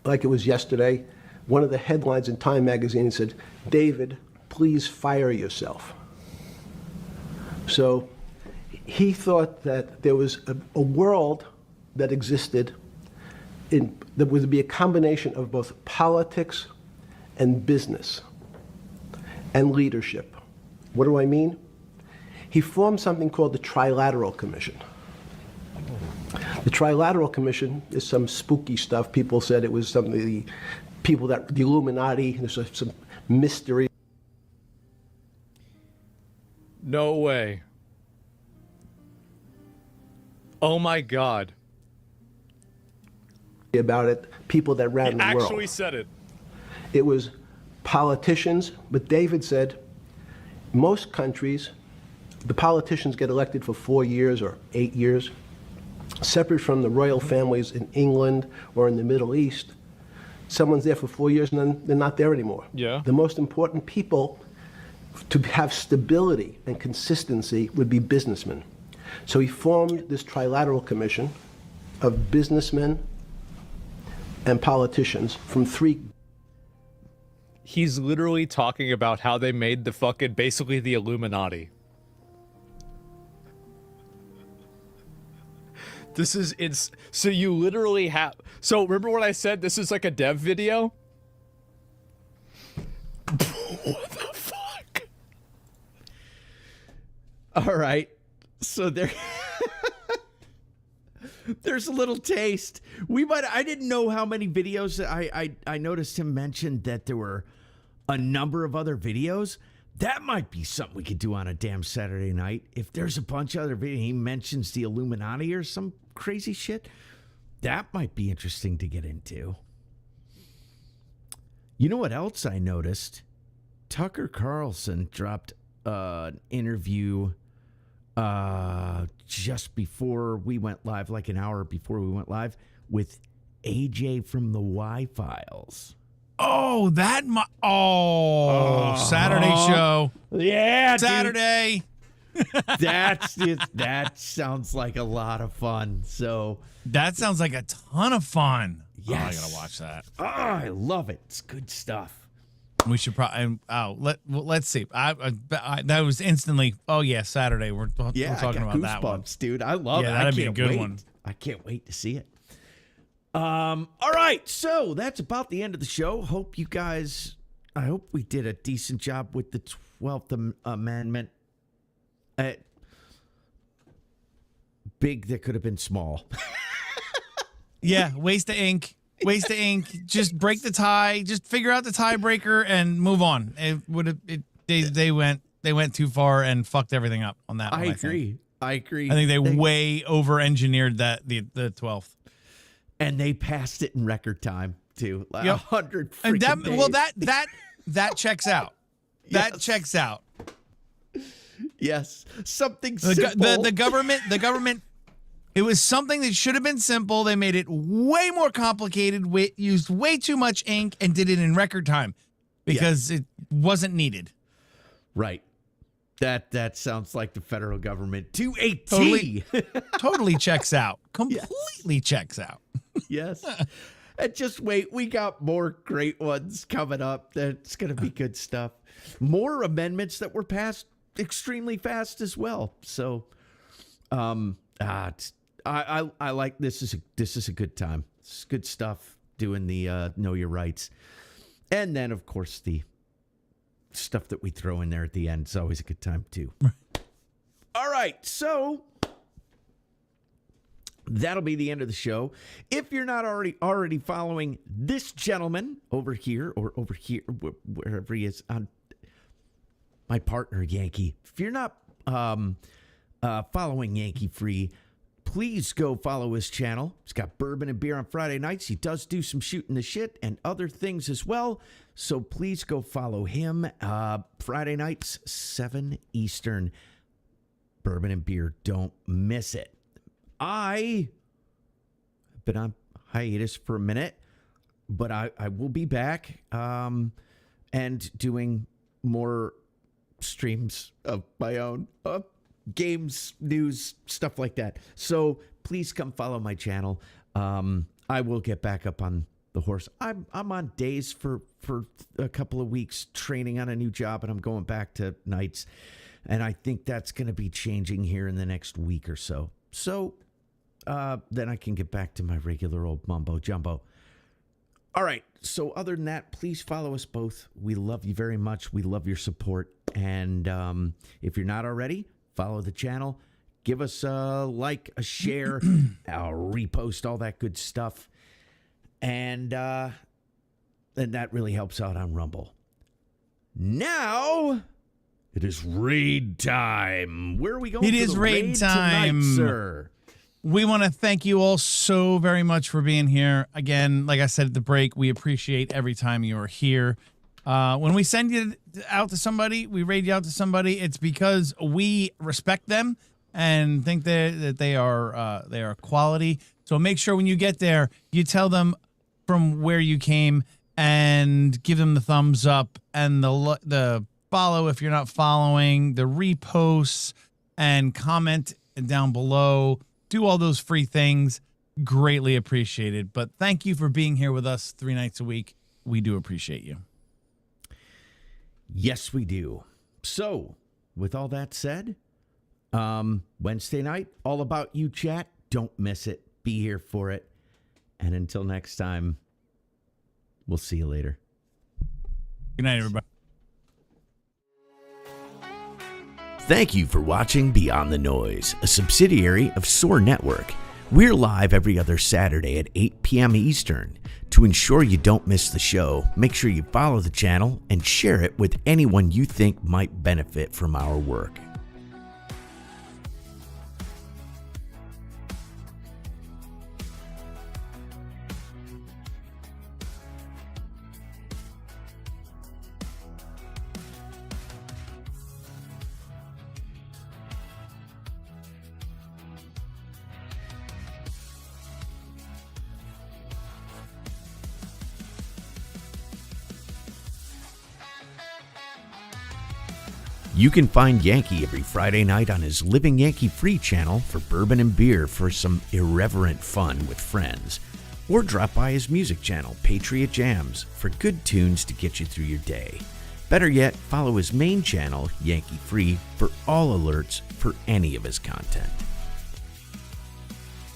Like it was yesterday, one of the headlines in Time magazine said, "David, please fire yourself." So he thought that there was a world that existed that would be a combination of both politics and business and leadership. What do I mean? He formed something called the Trilateral Commission. The Trilateral Commission is some spooky stuff. People said it was something, the Illuminati, there's some mystery. No way. Oh my God. About it, people that ran the world. Actually said it. It was politicians, but David said most countries, the politicians get elected for 4 years or 8 years. separate from the royal families in England or in the Middle East, someone's there for 4 years and then they're not there anymore. Yeah. The most important people to have stability and consistency would be businessmen. So he formed this trilateral commission of businessmen and politicians from three. He's literally talking about how they made the fucking basically the Illuminati. This is it's so you literally have so remember when I said this is like a dev video? What the fuck? All right. So there's a little taste. I didn't know how many videos. I noticed him mention that there were a number of other videos. That might be something we could do on a damn Saturday night. If there's a bunch of other videos, he mentions the Illuminati or some crazy shit. That might be interesting to get into. You know what else I noticed? Tucker Carlson dropped an interview just before we went live, like an hour before we went live, with AJ from the Y-Files. Oh, Saturday show. Yeah, Saturday. That sounds like a lot of fun. So That sounds like a ton of fun. yes, Oh, I gotta watch that. Oh, I love it. It's good stuff. We should probably. Let's see. That was instantly. Oh yeah, Saturday. We're talking I got about that one, goosebumps, dude. I love it. That'd I be a can't good wait. one. I can't wait to see it. All right, so that's about the end of the show. Hope you guys. I hope we did a decent job with the 12th Amendment. Big that could have been small. Yeah, waste of ink. Waste of ink. Just break the tie. Just figure out the tiebreaker and move on. It would have. They went too far and fucked everything up on that one. I agree. I agree. I think they way over-engineered that the 12th. And they passed it in record time too. Like 100 And freaking days. that checks out. That checks out. Yes, something simple. The government. It was something that should have been simple. They made it way more complicated. Used way too much ink and did it in record time because it wasn't needed. Right. That sounds like the federal government to a T. Totally checks out. Completely checks out. Yes. And just wait, we got more great ones coming up. That's going to be good stuff. More amendments that were passed extremely fast as well. So, I like this. Is a good time. It's good stuff doing the Know Your Rights, and then of course the stuff that we throw in there at the end is always a good time too. All right, so that'll be the end of the show. If you're not already following this gentleman over here or over here, wherever he is, on my partner Yankee. If you're not following Yankee Free, please go follow his channel. He's got bourbon and beer on Friday nights. He does do some shooting the shit and other things as well. So please go follow him. Friday nights, 7 Eastern. Bourbon and beer. Don't miss it. I've been on hiatus for a minute, but I will be back and doing more streams of my own. Games, news, stuff like that. So please come follow my channel. I will get back up on the horse. I'm on days for a couple of weeks training on a new job, and I'm going back to nights. And I think that's going to be changing here in the next week or so. So then I can get back to my regular old mumbo jumbo. All right. So other than that, please follow us both. We love you very much. We love your support. And if you're not already, follow the channel. Give us a like, a share, a repost, all that good stuff. And that really helps out on Rumble. Now, it is raid time. Where are we going? It is raid time, tonight, sir. We want to thank you all so very much for being here. Again, like I said at the break, we appreciate every time you are here. When we send you out to somebody, we raid you out to somebody, it's because we respect them and think that they are quality. So make sure when you get there, you tell them from where you came and give them the thumbs up and the follow if you're not following, the reposts and comment down below. Do all those free things. Greatly appreciated. But thank you for being here with us 3 nights a week. We do appreciate you. Yes, we do. So, with all that said, Wednesday night, all about you chat. Don't miss it. Be here for it. And until next time, we'll see you later. Good night, everybody. Thank you for watching Beyond the Noise, a subsidiary of SOAR Network. We're live every other Saturday at 8 p.m. Eastern. To ensure you don't miss the show, make sure you follow the channel and share it with anyone you think might benefit from our work. You can find Yankee every Friday night on his Living Yankee Free channel for bourbon and beer for some irreverent fun with friends. Or drop by his music channel, Patriot Jams, for good tunes to get you through your day. Better yet, follow his main channel, Yankee Free, for all alerts for any of his content.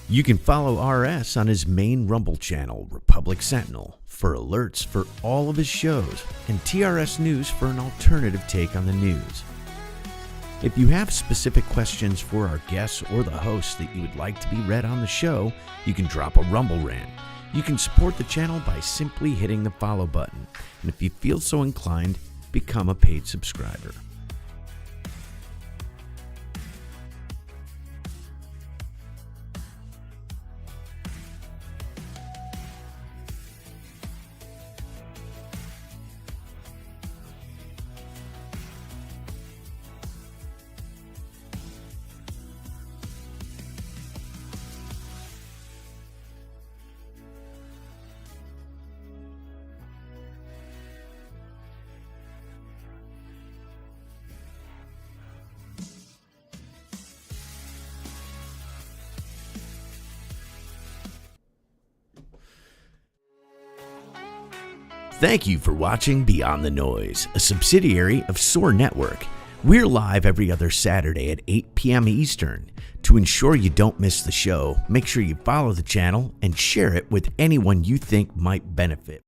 You can follow RS on his main Rumble channel, Republic Sentinel, for alerts for all of his shows, and TRS News for an alternative take on the news. If you have specific questions for our guests or the hosts that you would like to be read on the show, you can drop a Rumble rant. You can support the channel by simply hitting the follow button, and if you feel so inclined, become a paid subscriber. Thank you for watching Beyond the Noise, a subsidiary of SOAR Network. We're live every other Saturday at 8 p.m. Eastern. To ensure you don't miss the show, make sure you follow the channel and share it with anyone you think might benefit.